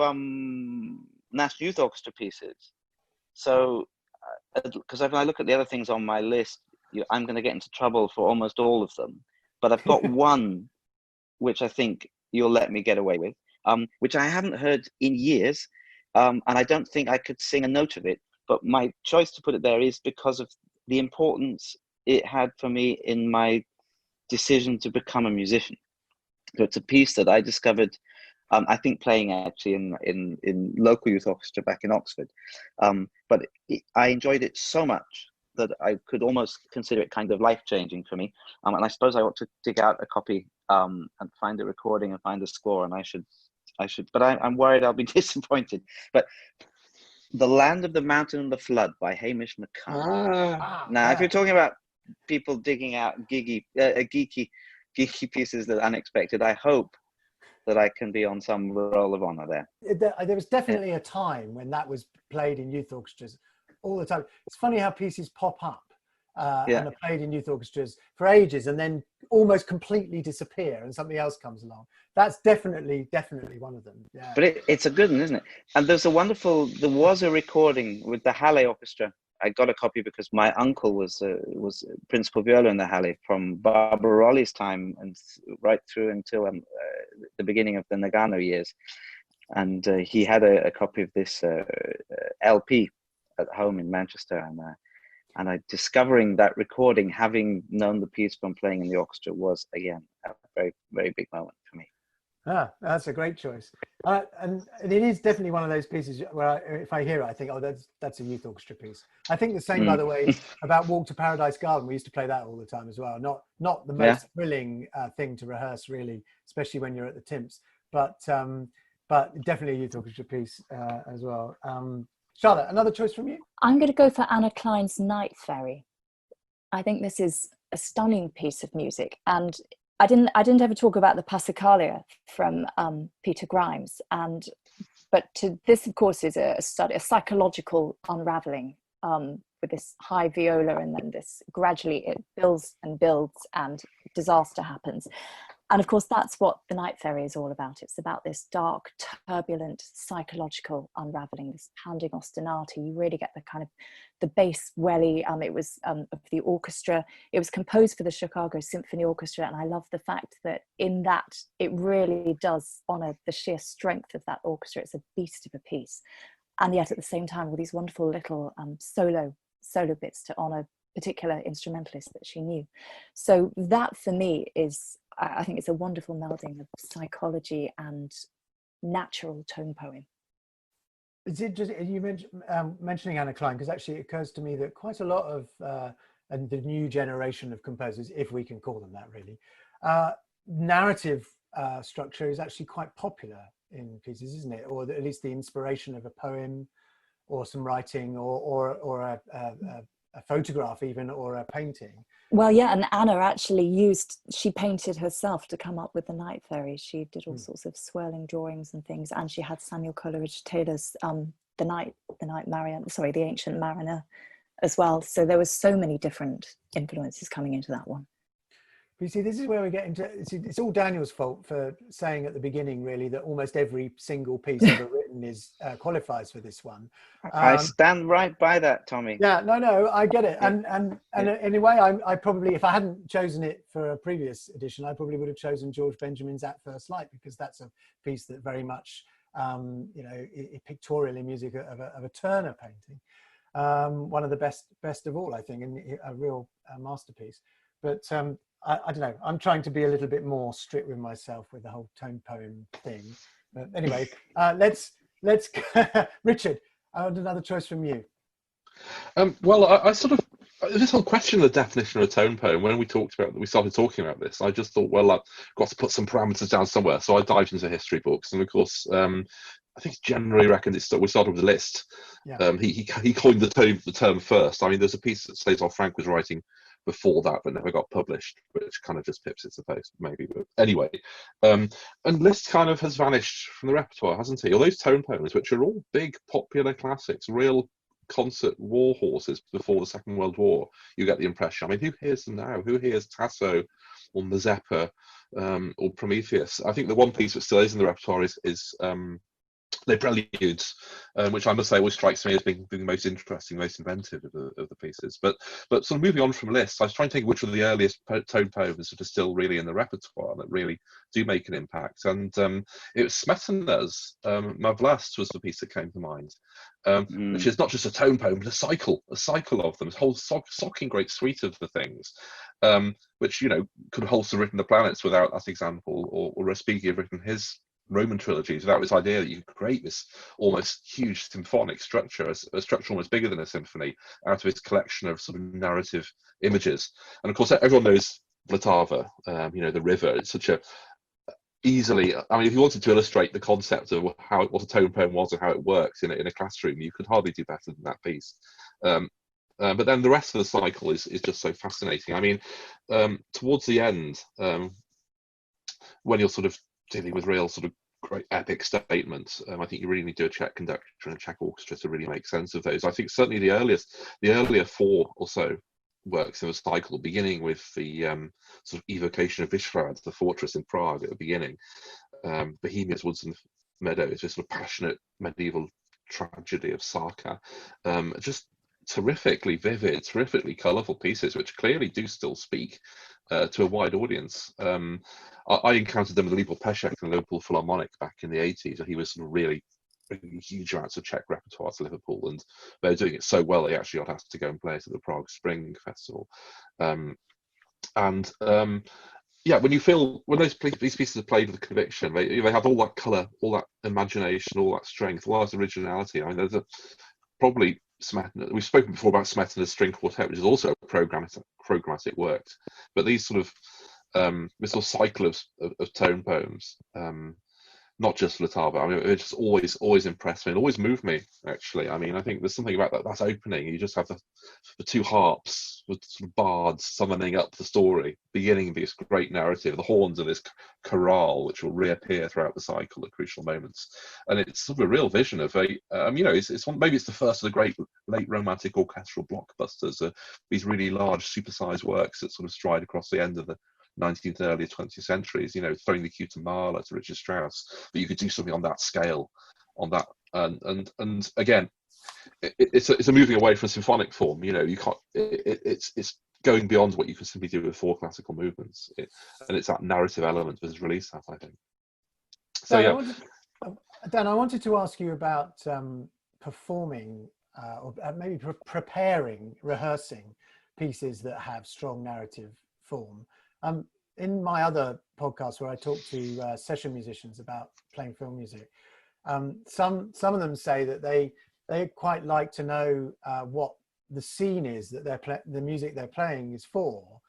National Youth Orchestra pieces, so because if I look at the other things on my list, I'm going to get into trouble for almost all of them. But I've got one which I think you'll let me get away with, which I haven't heard in years, and I don't think I could sing a note of it. But my choice to put it there is because of the importance it had for me in my decision to become a musician. So it's a piece that I discovered, I think, playing actually in local youth orchestra back in Oxford. But I enjoyed it so much that I could almost consider it kind of life-changing for me. And I suppose I ought to dig out a copy and find a recording and find a score, and I should, but I'm worried I'll be disappointed. But The Land of the Mountain and the Flood by Hamish McCann. Now, if you're talking about people digging out geeky pieces that are unexpected, I hope that I can be on some roll of honor there. There was definitely a time when that was played in youth orchestras all the time. It's funny how pieces pop up and are played in youth orchestras for ages and then almost completely disappear and something else comes along. That's definitely one of them. Yeah. But it's a good one, isn't it? And there was a recording with the Halle Orchestra. I got a copy because my uncle was principal viola in the Halle from Barbarolli's time and right through until the beginning of the Nagano years. And he had a copy of this LP at home in Manchester. And discovering that recording, having known the piece from playing in the orchestra, was, again, a very, very big moment for me. That's a great choice. And it is definitely one of those pieces where if I hear it, I think, oh, that's a youth orchestra piece. I think the same, by the way, about Walk to Paradise Garden. We used to play that all the time as well. Not the most thrilling thing to rehearse, really, especially when you're at the Timps, but definitely a youth orchestra piece as well. Charlotte, another choice from you? I'm going to go for Anna Klein's Night Ferry. I think this is a stunning piece of music, and I didn't ever talk about the Passacaglia from Peter Grimes, but this, of course, is a psychological unraveling with this high viola, and then this gradually it builds and builds, and disaster happens. And of course, that's what the Night Ferry is all about. It's about this dark, turbulent, psychological unraveling, this pounding ostinato. You really get the kind of the bass welly. It was of the orchestra. It was composed for the Chicago Symphony Orchestra. And I love the fact that in that, it really does honor the sheer strength of that orchestra. It's a beast of a piece. And yet at the same time, all these wonderful little solo bits to honor particular instrumentalists that she knew. So that for me is, I think it's a wonderful melding of psychology and natural tone poem. Is it just, you mentioning Anna Klein, because actually it occurs to me that quite a lot of and the new generation of composers, if we can call them that really, narrative structure is actually quite popular in pieces, isn't it? Or at least the inspiration of a poem or some writing or a photograph even, or a painting. Well, yeah, and Anna actually she painted herself to come up with the Night Ferry. She did all sorts of swirling drawings and things, and she had Samuel Coleridge Taylor's the Ancient Mariner as well. So there was so many different influences coming into that one. But you see, this is where we get into, it's all Daniel's fault for saying at the beginning, really, that almost every single piece ever written qualifies for this one. I stand right by that, Tommy. Yeah, no, I get it. And anyway, I probably, if I hadn't chosen it for a previous edition, I probably would have chosen George Benjamin's At First Light, because that's a piece that very much, pictorial in music of a Turner painting. One of the best of all, I think, and a real masterpiece. But I don't know, I'm trying to be a little bit more strict with myself with the whole tone poem thing. But anyway, let's Richard, another choice from you. Well, I sort of, this whole question of the definition of a tone poem, when we started talking about this, I just thought, well, I've got to put some parameters down somewhere. So I dived into history books, and of course, I think it's generally reckoned we started with a list. Yeah. He coined the term first. I mean, there's a piece that Stanislav Frank was writing before that, but never got published, which kind of just pips it to the post, maybe. But anyway, and Liszt kind of has vanished from the repertoire, hasn't he? All those tone poems, which are all big popular classics, real concert war horses before the Second World War, you get the impression. I mean, who hears them now? Who hears Tasso or Mazeppa or Prometheus? I think the one piece that still is in the repertoire is Les Preludes, which I must say always strikes me as being the most interesting, most inventive of the pieces. But sort of moving on from Liszt, I was trying to think which are the earliest tone poems that are still really in the repertoire that really do make an impact. And it was Smetana's Ma Vlast was the piece that came to mind, which is not just a tone poem, but a cycle of them, a whole shocking great suite of the things, which, could have also written the planets without that example, or Respighi have written his Roman trilogies, without this idea that you could create this almost huge symphonic structure, a structure almost bigger than a symphony, out of its collection of sort of narrative images. And of course, everyone knows Vltava, the river. It's such a easily, I mean, if you wanted to illustrate the concept of what a tone poem was and how it works in a classroom, you could hardly do better than that piece. But then the rest of the cycle is just so fascinating. I mean, towards the end, when you're sort of dealing with real sort of great epic statements, I think you really need to do a Czech conductor and a Czech orchestra to really make sense of those. I think certainly the earlier 4 or so works in the cycle, beginning with the sort of evocation of Vyšehrad, the fortress in Prague at the beginning. Bohemia's Woods and Meadows, this sort of passionate medieval tragedy of Sarka. Just terrifically vivid, terrifically colourful pieces, which clearly do still speak to a wide audience. I encountered them with Libor Pešek and the Liverpool Philharmonic back in the 80s. He was sort of really bringing huge amounts of Czech repertoire to Liverpool, and they were doing it so well they actually got asked to go and play it at the Prague Spring Festival. Yeah, when these pieces are played with conviction, they have all that colour, all that imagination, all that strength, all that originality. I mean, there's probably Smetana. We've spoken before about Smetana's string quartet, which is also programmatic works. But these sort of this sort of cycle of tone poems, not just Vltava. I mean, it just always impressed me and always moved me, actually. I mean, I think there's something about that opening. You just have the 2 harps with sort of bards summoning up the story, beginning this great narrative, the horns of this chorale, which will reappear throughout the cycle at crucial moments. And it's sort of a real vision of maybe it's the first of the great late romantic orchestral blockbusters, these really large supersized works that sort of stride across the end of the 19th and early 20th centuries, throwing the cue to Mahler, to Richard Strauss, but you could do something on that scale, on that, and again, it's a moving away from symphonic form. You can't. It's going beyond what you can simply do with 4 classical movements, and it's that narrative element that has released that, I think. So Dan, I wanted to ask you about performing or maybe preparing, rehearsing pieces that have strong narrative form. In my other podcast where I talk to session musicians about playing film music, some of them say that they quite like to know what the scene is that the music they're playing is for,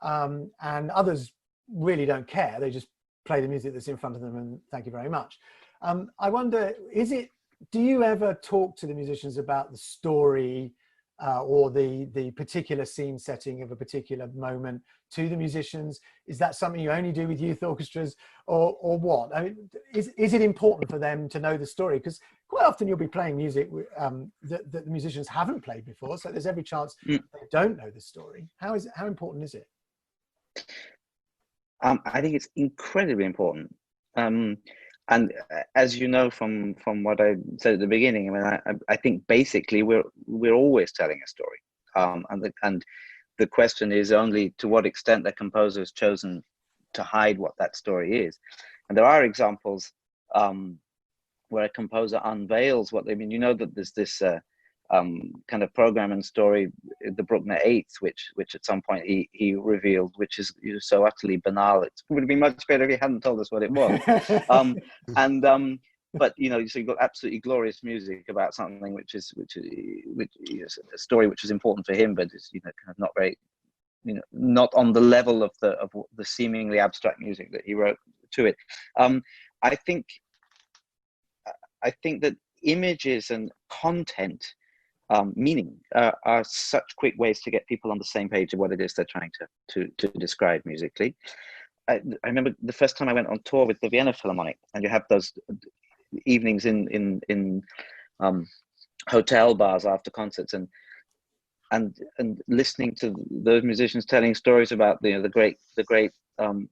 and others really don't care. They just play the music that's in front of them and thank you very much. I wonder, do you ever talk to the musicians about the story or the particular scene setting of a particular moment to the musicians? Is that something you only do with youth orchestras, or what? I mean, is it important for them to know the story? Because quite often you'll be playing music that the musicians haven't played before, so there's every chance they don't know the story. How important is it? I think it's incredibly important. And as you know from what I said at the beginning, I mean, I think basically we're always telling a story, and the question is only to what extent the composer has chosen to hide what that story is. And there are examples where a composer unveils what they mean. You know that there's this kind of program and story, the Bruckner Eighth, which at some point he revealed, which is so utterly banal. It would have been much better if he hadn't told us what it was. But so you've got absolutely glorious music about something which is a story which is important for him, but is kind of not very, not on the level of the seemingly abstract music that he wrote to it. I think that images and content, meaning, are such quick ways to get people on the same page of what it is they're trying to describe musically. I remember the first time I went on tour with the Vienna Philharmonic, and you have those evenings in hotel bars after concerts, and listening to those musicians telling stories about the great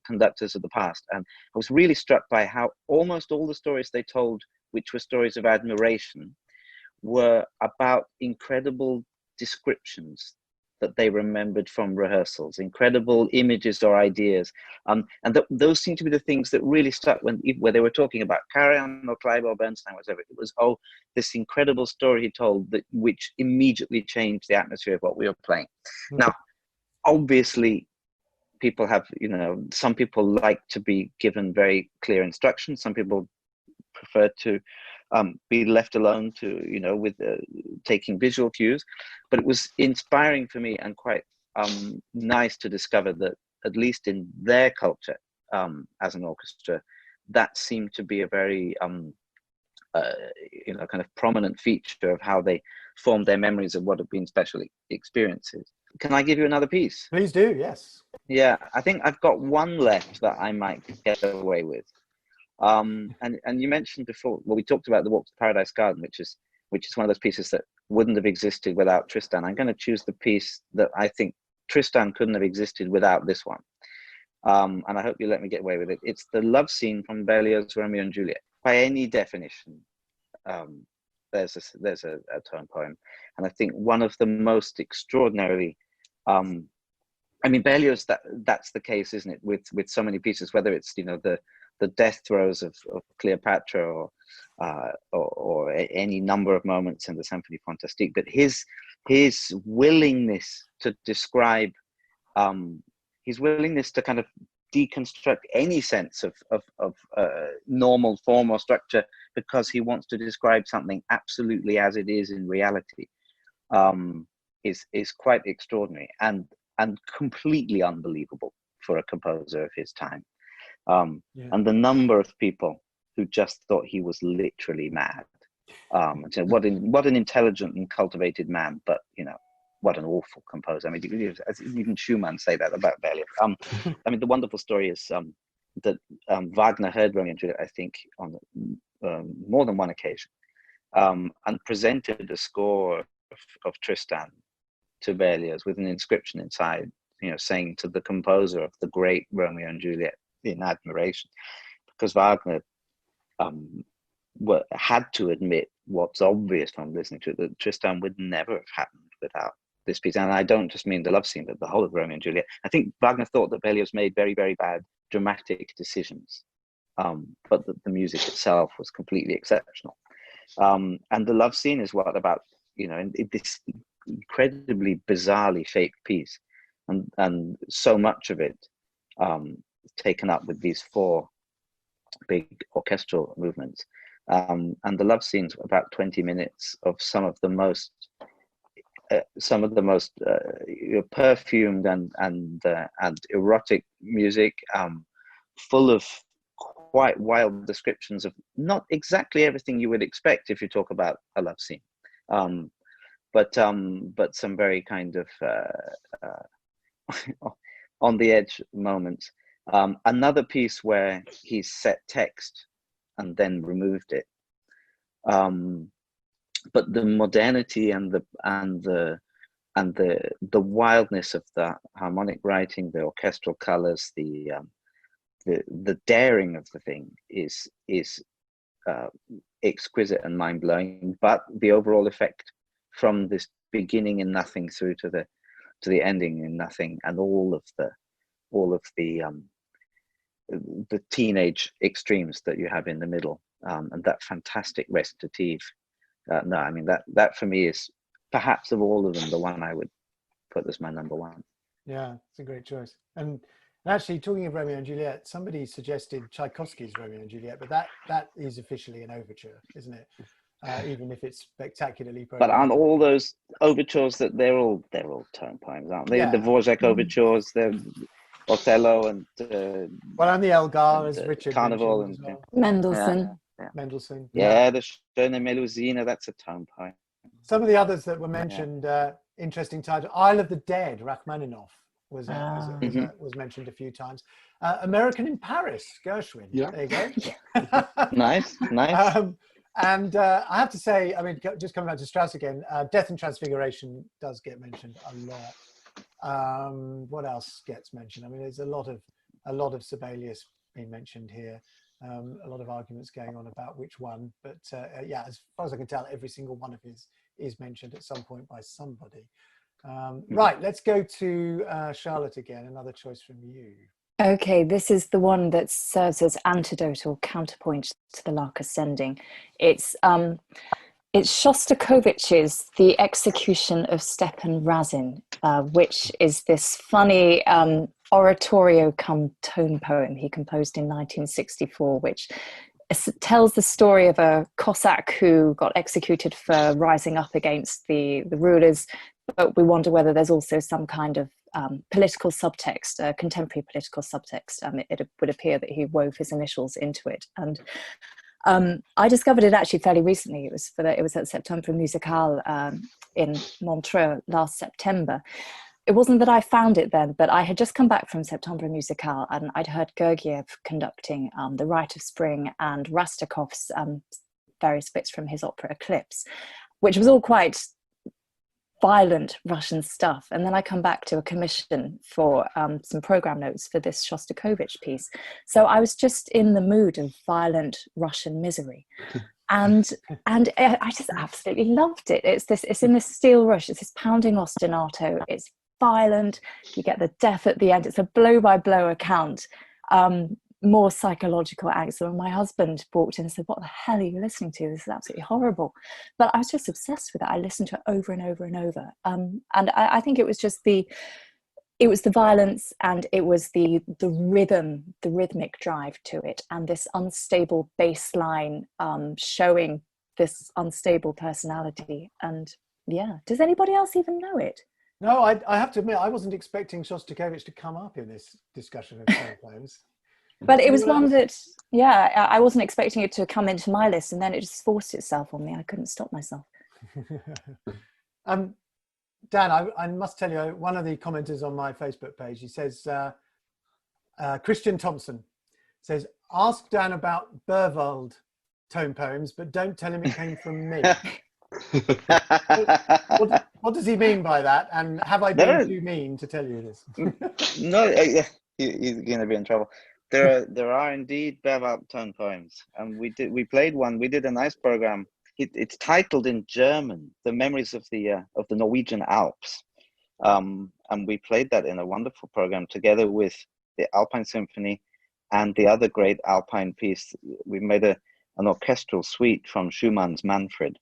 conductors of the past. And I was really struck by how almost all the stories they told, which were stories of admiration, were about incredible descriptions that they remembered from rehearsals, incredible images or ideas. And those seem to be the things that really stuck where they were talking about Karajan or Kleiber or Bernstein, whatever. It was, this incredible story he told which immediately changed the atmosphere of what we were playing. Now, obviously, people have, some people like to be given very clear instructions. Some people prefer to be left alone to, with taking visual cues. But it was inspiring for me and quite nice to discover that, at least in their culture as an orchestra, that seemed to be a very, kind of prominent feature of how they formed their memories of what had been special experiences. Can I give you another piece? Please do, yes. Yeah, I think I've got one left that I might get away with. And you mentioned before, well, we talked about the Walk to Paradise Garden, which is one of those pieces that wouldn't have existed without Tristan. I'm going to choose the piece that I think Tristan couldn't have existed without this one. And I hope you let me get away with it. It's the love scene from Berlioz' Romeo and Juliet. By any definition, there's a tone poem, and I think one of the most extraordinarily. Berlioz, that's the case, isn't it? With so many pieces, whether it's the death throes of Cleopatra or any number of moments in the Symphonie Fantastique, but his willingness to describe, his willingness to kind of deconstruct any sense of normal form or structure, because he wants to describe something absolutely as it is in reality, is quite extraordinary and completely unbelievable for a composer of his time. And the number of people who just thought he was literally mad. So what an intelligent and cultivated man, but what an awful composer. Even Schumann say that about Berlioz. The wonderful story is that Wagner heard Romeo and Juliet, I think, on more than one occasion, and presented a score of Tristan to Berlioz with an inscription inside, saying to the composer of the great Romeo and Juliet, in admiration, because Wagner had to admit what's obvious from listening to it, that Tristan would never have happened without this piece. And I don't just mean the love scene, but the whole of Romeo and Juliet. I think Wagner thought that Berlioz made very, very bad dramatic decisions, but that the music itself was completely exceptional. And the love scene is what about, in this incredibly bizarrely shaped piece, and so much of it taken up with these four big orchestral movements. And the love scene's about 20 minutes of some of the most perfumed and erotic music, full of quite wild descriptions of not exactly everything you would expect if you talk about a love scene, but some very kind of on the edge moments. Another piece where he's set text and then removed it, but the modernity and the wildness of the harmonic writing, the orchestral colors, the daring of the thing is exquisite and mind-blowing. But the overall effect from this beginning in nothing through to the ending in nothing, and all of the teenage extremes that you have in the middle, and that fantastic recitative. That for me is, perhaps of all of them, the one I would put as my number one. Yeah, it's a great choice. And actually, talking of Romeo and Juliet, somebody suggested Tchaikovsky's Romeo and Juliet, but that is officially an overture, isn't it? Even if it's spectacularly programmed. But aren't all those overtures that they're all tone poems, aren't they? Yeah. The Dvorak overtures, they're Othello and and the Elgar, as Richard Carnival and well. Mendelssohn. Mendelssohn. Yeah, the Schöne Melusine, that's a tone poem. Some of the others that were mentioned, interesting title. Isle of the Dead, Rachmaninoff was mentioned a few times. American in Paris, Gershwin. Yeah. There you go. Nice. And I have to say, just coming back to Strauss again, Death and Transfiguration does get mentioned a lot. What else gets mentioned? There's a lot of Sibelius being mentioned here. A lot of arguments going on about which one, but as far as I can tell, every single one of his is mentioned at some point by somebody. Right, let's go to Charlotte again, another choice from you. Okay, this is the one that serves as antidote or counterpoint to the Lark Ascending. It's It's Shostakovich's The Execution of Stepan Razin, which is this funny oratorio come tone poem he composed in 1964, which tells the story of a Cossack who got executed for rising up against the rulers, but we wonder whether there's also some kind of political subtext, contemporary political subtext. It would appear that he wove his initials into it. And I discovered it actually fairly recently. It was at Septembre Musicale in Montreux last September. It wasn't that I found it then, but I had just come back from Septembre Musicale and I'd heard Gergiev conducting The Rite of Spring and Rastakov's various bits from his opera Eclipse, which was all quite violent Russian stuff. And then I come back to a commission for some program notes for this Shostakovich piece. So I was just in the mood of violent Russian misery. And I just absolutely loved it. It's in this steel rush. It's this pounding ostinato. It's violent. You get the death at the end. It's a blow-by-blow account. More psychological angst. And my husband walked in and said, "What the hell are you listening to? This is absolutely horrible." But I was just obsessed with it. I listened to it over and over and over. And I think it was just the violence, and it was the rhythm, the rhythmic drive to it, and this unstable bass line showing this unstable personality. And yeah, does anybody else even know it? No, I have to admit, I wasn't expecting Shostakovich to come up in this discussion of tone poems. But it was one that, yeah, I wasn't expecting it to come into my list, and then it just forced itself on me. I couldn't stop myself. Dan, I must tell you, one of the commenters on my Facebook page, he says, Christian Thompson says, "Ask Dan about Berwald tone poems, but don't tell him it came from me." What does he mean by that? And have I been too mean to tell you this? No, he's going to be in trouble. There are indeed Berwald tone poems, and we played one. We did a nice program. It's titled in German, "The Memories of the Norwegian Alps," and we played that in a wonderful program together with the Alpine Symphony and the other great Alpine piece. We made an orchestral suite from Schumann's Manfred,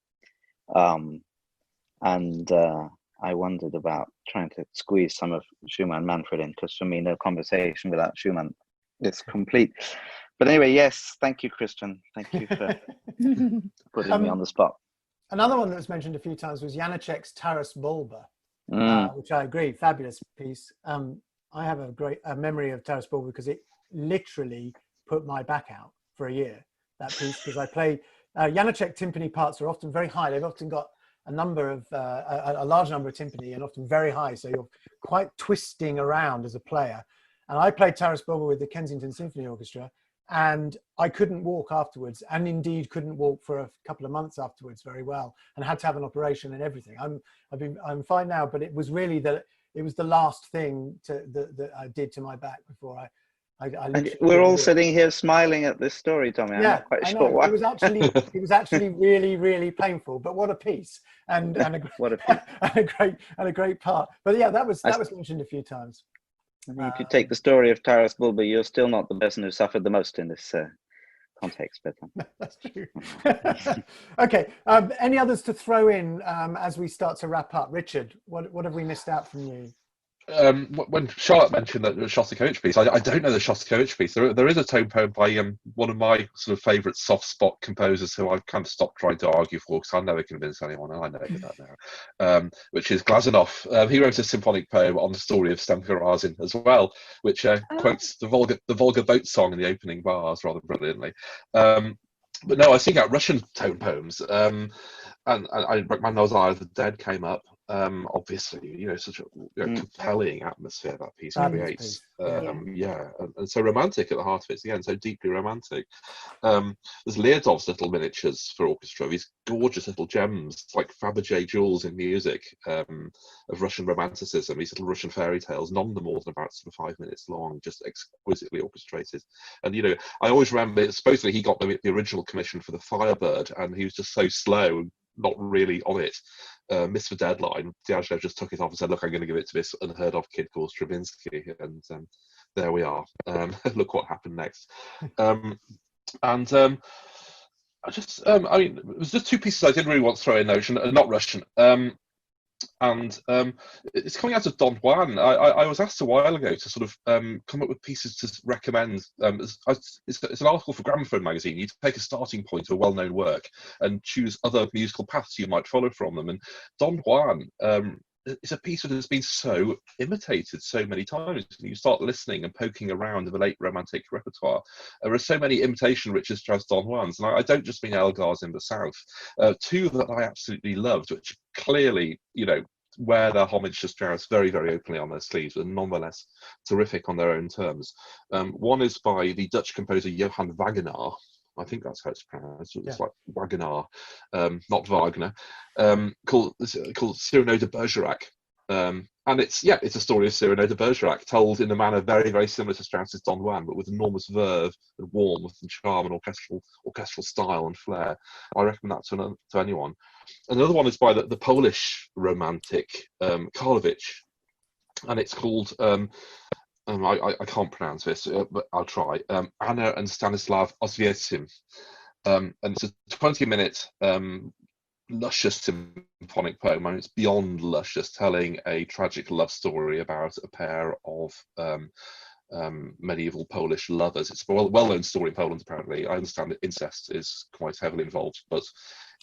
and I wondered about trying to squeeze some of Schumann Manfred in, because for me, no conversation without Schumann is complete. But anyway, yes, thank you, Christian. Thank you for putting me on the spot. Another one that was mentioned a few times was Janacek's Taras Bulba, which I agree, fabulous piece. I have a memory of Taras Bulba because it literally put my back out for a year, that piece, because I play Janacek timpani parts are often very high. They've often got a large number of timpani, and often very high, so you're quite twisting around as a player. And I played Taras Bulba with the Kensington Symphony Orchestra, and I couldn't walk afterwards, and indeed couldn't walk for a couple of months afterwards very well, and had to have an operation and everything. I'm fine now, but it was really it was the last thing that I did to my back before I we're all sitting here smiling at this story, Tommy. I'm not quite sure why. It was actually really, really painful. But what a piece, and a great part. But yeah, that was mentioned a few times. If you take the story of Taras Bulba, you're still not the person who suffered the most in this context. But that's true. Okay. Any others to throw in as we start to wrap up? Richard, what have we missed out from you? When Charlotte mentioned that Shostakovich piece, I don't know the Shostakovich piece. There is a tone poem by one of my sort of favourite soft spot composers who I've kind of stopped trying to argue for, because I'll never convince anyone, and I know that now, which is Glazunov. He wrote a symphonic poem on the story of Stepan Razin as well, which quotes the Volga boat song in the opening bars rather brilliantly. But no, I seek out Russian tone poems, and Rachmaninoff's Eye of the Dead came up. Obviously, such a compelling atmosphere that piece creates. And so romantic at the heart of it again, so deeply romantic. There's Lyadov's little miniatures for orchestra, these gorgeous little gems, like Fabergé jewels in music, of Russian romanticism, these little Russian fairy tales, none of them more than about sort of 5 minutes long, just exquisitely orchestrated. And I always remember, supposedly he got the original commission for the Firebird, and he was just so slow, not really on it. Missed the deadline. Diaghilev just took it off and said, "Look, I'm going to give it to this unheard of kid called Stravinsky," and there we are. Look what happened next. I mean, it was just two pieces I did really want to throw in there, which are not Russian. And it's coming out of Don Juan. I was asked a while ago to sort of come up with pieces to recommend. It's an article for Gramophone magazine. You take a starting point of a well-known work and choose other musical paths you might follow from them. And Don Juan is a piece that has been so imitated so many times. You start listening and poking around in the late Romantic repertoire. There are so many imitation-rich jazz Don Juans, and I don't just mean Elgar's in the South. Two that I absolutely loved, which clearly, wear their homage to Strauss very, very openly on their sleeves, and nonetheless terrific on their own terms. One is by the Dutch composer Johann Wagenaar. I think that's how it's pronounced. It's like Wagenaar, not Wagner. Called Cyrano de Bergerac. And it's a story of Cyrano de Bergerac told in a manner very, very similar to Strauss's Don Juan, but with enormous verve and warmth and charm and orchestral style and flair. I recommend that to anyone. Another one is by the Polish romantic Karlovich, and it's called I can't pronounce this, but I'll try. Anna and Stanislav Oswiecim, and it's a 20-minute luscious symphonic poem. I mean, it's beyond luscious, telling a tragic love story about a pair of medieval Polish lovers. It's a well-known story in Poland, apparently. I understand that incest is quite heavily involved, but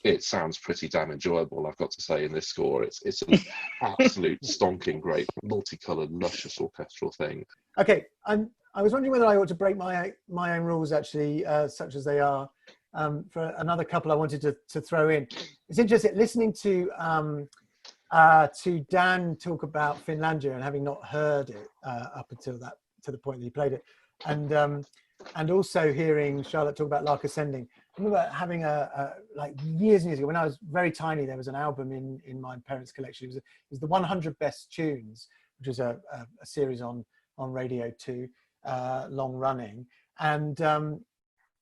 it sounds pretty damn enjoyable, I've got to say, in this score. It's an absolute stonking great, multicoloured, luscious orchestral thing. Okay, I was wondering whether I ought to break my own rules, actually, such as they are, for another couple I wanted to throw in. It's interesting listening to Dan talk about Finlandia and having not heard it up until to the point that he played it, and also hearing Charlotte talk about Lark Ascending. I remember having like years and years ago, when I was very tiny, there was an album in my parents' collection. It was the 100 Best Tunes, which was a series on Radio 2, long running. And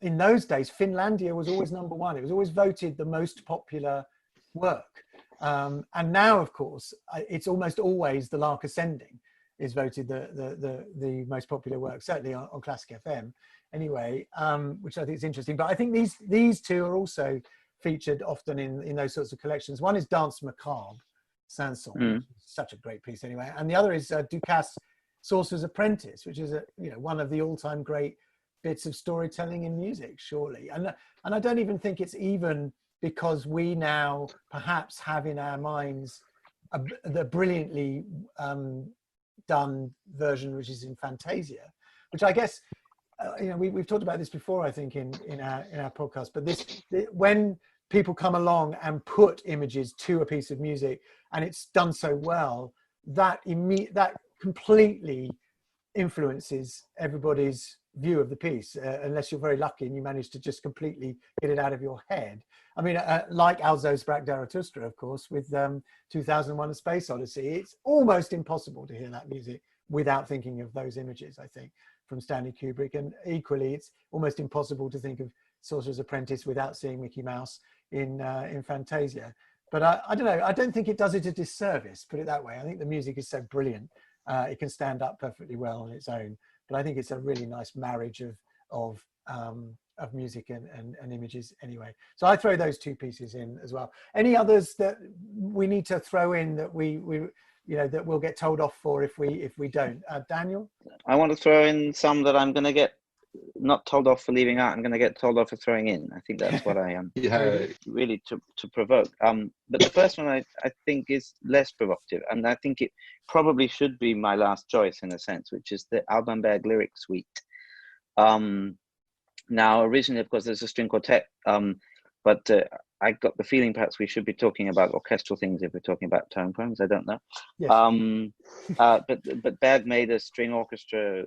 in those days, Finlandia was always number one. It was always voted the most popular work. And now, of course, it's almost always the Lark Ascending is voted the most popular work, certainly on Classic FM. Anyway, which I think is interesting. But I think these two are also featured often in those sorts of collections. One is Danse Macabre, Sanson, such a great piece anyway. And the other is Ducasse, Sorcerer's Apprentice, which is one of the all-time great bits of storytelling in music, surely. And I don't even think it's even because we now perhaps have in our minds the brilliantly done version, which is in Fantasia, which I guess we've talked about this before, I think, in our podcast. But when people come along and put images to a piece of music, and it's done so well, that completely influences everybody's view of the piece, unless you're very lucky and you manage to just completely get it out of your head. I mean, like Also sprach Zarathustra, of course, with 2001: A Space Odyssey, it's almost impossible to hear that music without thinking of those images, I think, from Stanley Kubrick. And equally, it's almost impossible to think of Sorcerer's Apprentice without seeing Mickey Mouse in Fantasia. But I don't know, I don't think it does it a disservice, put it that way. I think the music is so brilliant, it can stand up perfectly well on its own. But I think it's a really nice marriage of music and images anyway. So I throw those two pieces in as well. Any others that we need to throw in that we that we'll get told off for if we don't? Daniel? I want to throw in some that I'm going to get not told off for leaving out. I'm going to get told off for throwing in. I think that's what I am. Really to provoke. But the first one I think is less provocative, and I think it probably should be my last choice in a sense, which is the Alban Berg Lyric Suite. Now, originally, of course, there's a string quartet, but I got the feeling perhaps we should be talking about orchestral things if we're talking about tone poems. I don't know. Yes. But Berg made a string orchestra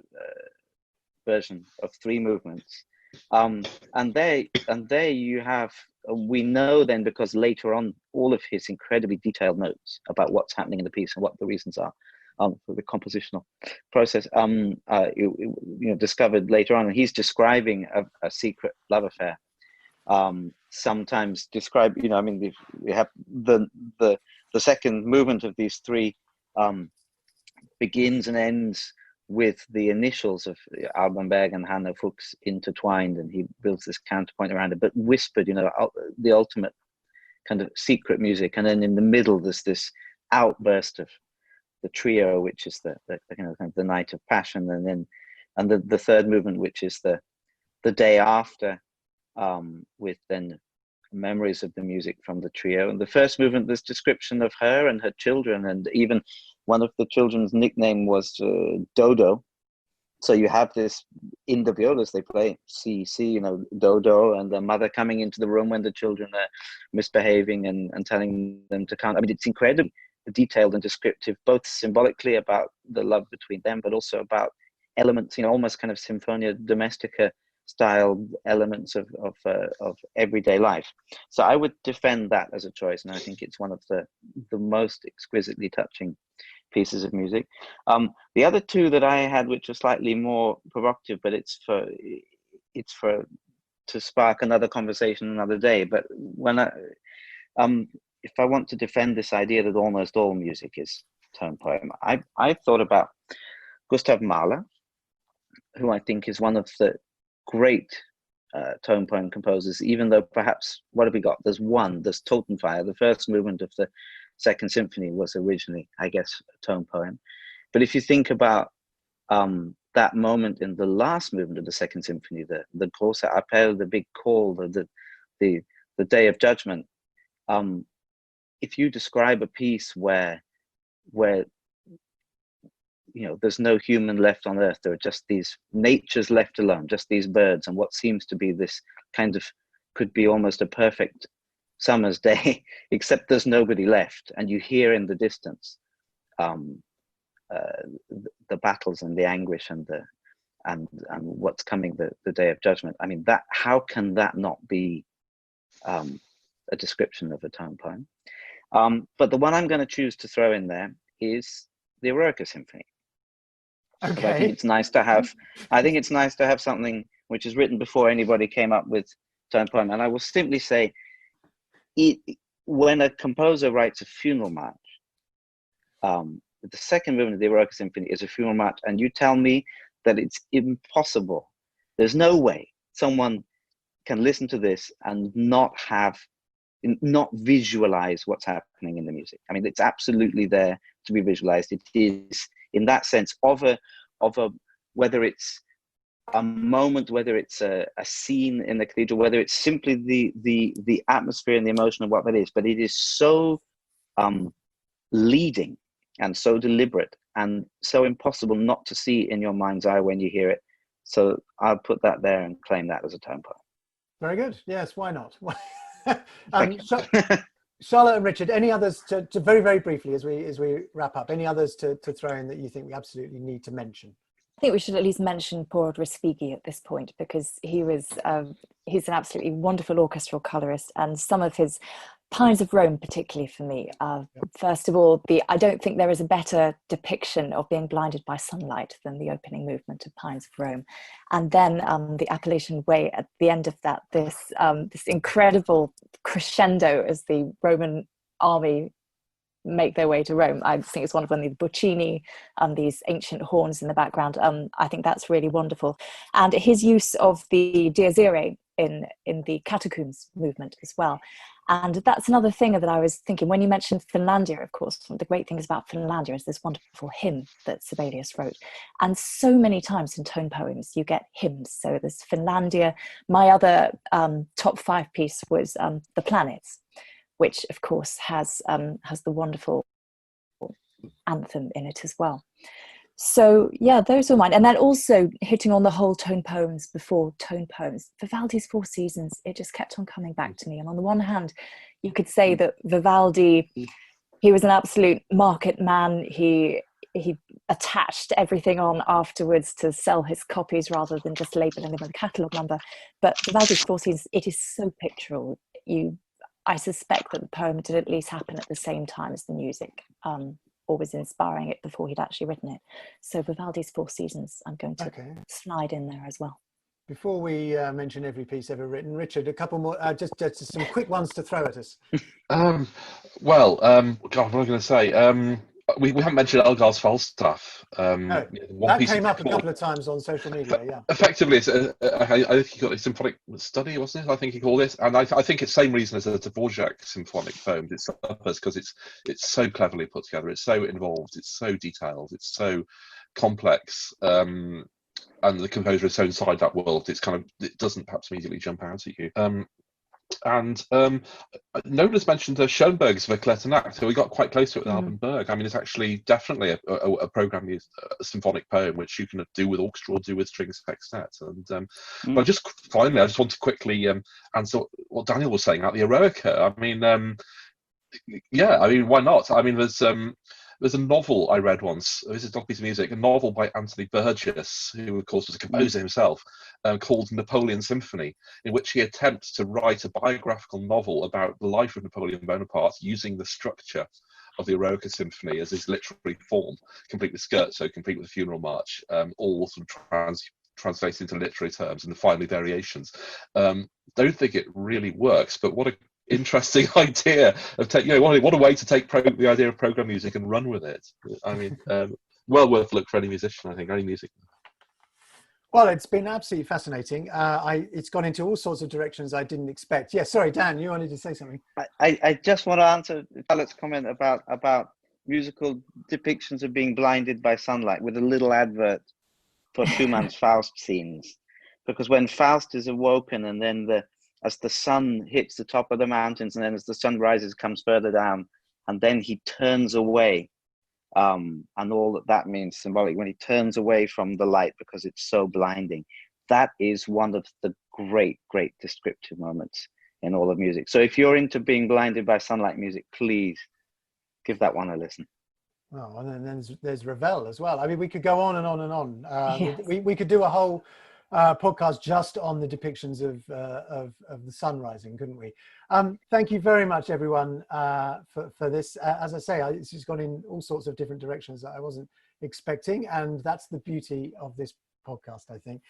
version of 3 movements, and there you have. We know then, because later on, all of his incredibly detailed notes about what's happening in the piece and what the reasons are for the compositional process, discovered later on. And he's describing a secret love affair. Sometimes describe, we have the second movement of these 3 begins and ends with the initials of Alban Berg and Hanno Fuchs intertwined, and he builds this counterpoint around it, but whispered, the ultimate kind of secret music. And then in the middle, there's this outburst of the trio, which is the kind of the Night of Passion, and the third movement, which is the day after, with then memories of the music from the trio. And the first movement, there's description of her and her children, and even one of the children's nickname was Dodo. So you have this in the violas, they play C, Dodo, and the mother coming into the room when the children are misbehaving and telling them to count. I mean, it's incredibly detailed and descriptive, both symbolically about the love between them, but also about elements, almost kind of Symphonia Domestica style elements of everyday life. So I would defend that as a choice, and I think it's one of the most exquisitely touching pieces of music. The other two that I had, which are slightly more provocative, but it's for to spark another conversation another day. But when if I want to defend this idea that almost all music is tone poem, I thought about Gustav Mahler, who I think is one of the great tone poem composers, even though perhaps, what have we got? There's Totenfeier, the first movement of the Second Symphony was originally, I guess, a tone poem. But if you think about that moment in the last movement of the Second Symphony, the große Appell, the big call, the Day of Judgment, if you describe a piece where there's no human left on earth, there are just these natures left alone, just these birds, and what seems to be this kind of, could be almost a perfect summer's day, except there's nobody left, and you hear in the distance the battles and the anguish and what's coming, the Day of Judgment. I mean, that, how can that not be a description of a tone poem? But the one I'm going to choose to throw in there is the Eroica Symphony. Okay. I think it's nice to have something which is written before anybody came up with tone poem. And I will simply say, when a composer writes a funeral march, the second movement of the Eroica Symphony is a funeral march, and you tell me that it's impossible, there's no way someone can listen to this and not visualize what's happening in the music. I mean, it's absolutely there to be visualized. It is, in that sense, of a whether it's a moment, whether it's a scene in the cathedral, whether it's simply the atmosphere and the emotion of what that is, but it is so leading and so deliberate and so impossible not to see in your mind's eye when you hear it. So I'll put that there and claim that as a tone poem. Very good. Yes, why not? Charlotte and Richard, any others to very, very briefly as we wrap up, any others to throw in that you think we absolutely need to mention? I think we should at least mention poor Respighi at this point, because he's an absolutely wonderful orchestral colorist, and some of his Pines of Rome, particularly for me. First of all, I don't think there is a better depiction of being blinded by sunlight than the opening movement of Pines of Rome. And then the Appalachian Way at the end of that, this incredible crescendo as the Roman army make their way to Rome. I think it's wonderful. And the Buccini, these ancient horns in the background. I think that's really wonderful. And his use of the Dies Irae in the Catacombs movement as well. And that's another thing that I was thinking when you mentioned Finlandia. Of course, one of the great things about Finlandia is this wonderful hymn that Sibelius wrote. And so many times in tone poems, you get hymns. So there's Finlandia. My other top 5 piece was The Planets, which of course has the wonderful anthem in it as well. So yeah, those are mine. And then also hitting on the whole tone poems before tone poems, Vivaldi's Four Seasons, it just kept on coming back to me. And on the one hand, you could say that Vivaldi, he was an absolute market man. He attached everything on afterwards to sell his copies rather than just labeling them with a catalogue number. But Vivaldi's Four Seasons, it is so pictorial. I suspect that the poem did at least happen at the same time as the music, or was inspiring it before he'd actually written it. So Vivaldi's Four Seasons, I'm going to slide in there as well. Before we mention every piece ever written, Richard, a couple more, just some quick ones to throw at us. God, what am I going to say? we haven't mentioned Elgar's Falstaff. No, that came up a couple of times on social media. Yeah, effectively, it's I think he got a symphonic study, wasn't it? I think he called it, and I think it's the same reason as the Dvorak Symphonic Poems. It's because it's so cleverly put together. It's so involved. It's so detailed. It's so complex. And the composer is so inside that world. It doesn't perhaps immediately jump out at you. And no one has mentioned Schoenberg's Verklärte so we got quite close to it with Alban Berg. I mean, it's actually definitely a programmed symphonic poem which you can do with orchestra or do with string sextet. And but just finally, I just want to quickly answer what Daniel was saying about the Eroica. I mean, yeah, I mean, why not? I mean, there's a novel I read once. This is not a piece of music. A novel by Anthony Burgess, who of course was a composer himself, called Napoleon Symphony, in which he attempts to write a biographical novel about the life of Napoleon Bonaparte using the structure of the Eroica Symphony as his literary form, complete with scherzo, complete with the funeral march, all sort of translated into literary terms, and finally variations. Don't think it really works, but what a interesting idea of what a way to take the idea of program music and run with it. I mean, well worth a look for any musician, I think, any music. Well, it's been absolutely fascinating. It's gone into all sorts of directions I didn't expect. Yeah, sorry, Dan, you wanted to say something. I just want to answer Charlotte's comment about musical depictions of being blinded by sunlight with a little advert for Schumann's Faust scenes, because when Faust is awoken and then as the sun hits the top of the mountains, and then as the sun rises, comes further down, and then he turns away, and all that means symbolic, when he turns away from the light because it's so blinding. That is one of the great descriptive moments in all of music. So if you're into being blinded by sunlight music, please give that one a listen. Oh, and then there's Ravel as well. I mean, we could go on and on and on. Yes. We could do a whole podcast just on the depictions of the sun rising, couldn't we? Thank you very much, everyone, for this. As I say, it's just gone in all sorts of different directions that I wasn't expecting, and that's the beauty of this podcast, I think.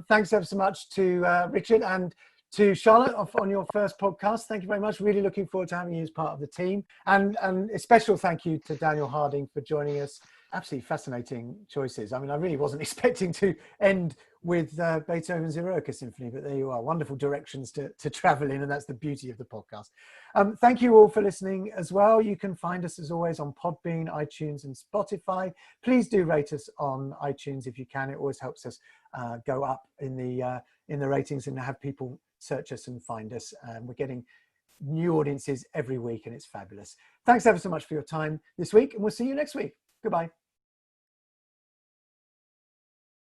Thanks ever so much to Richard and to Charlotte on your first podcast. Thank you very much. Really looking forward to having you as part of the team. And a special thank you to Daniel Harding for joining us. Absolutely fascinating choices. I mean, I really wasn't expecting to end with Beethoven's Eroica Symphony, but there you are. Wonderful directions to travel in, and that's the beauty of the podcast. Thank you all for listening as well. You can find us as always on Podbean, iTunes and Spotify. Please do rate us on iTunes if you can. It always helps us go up in the ratings and have people search us and find us. We're getting new audiences every week, and it's fabulous. Thanks ever so much for your time this week, and we'll see you next week. Goodbye.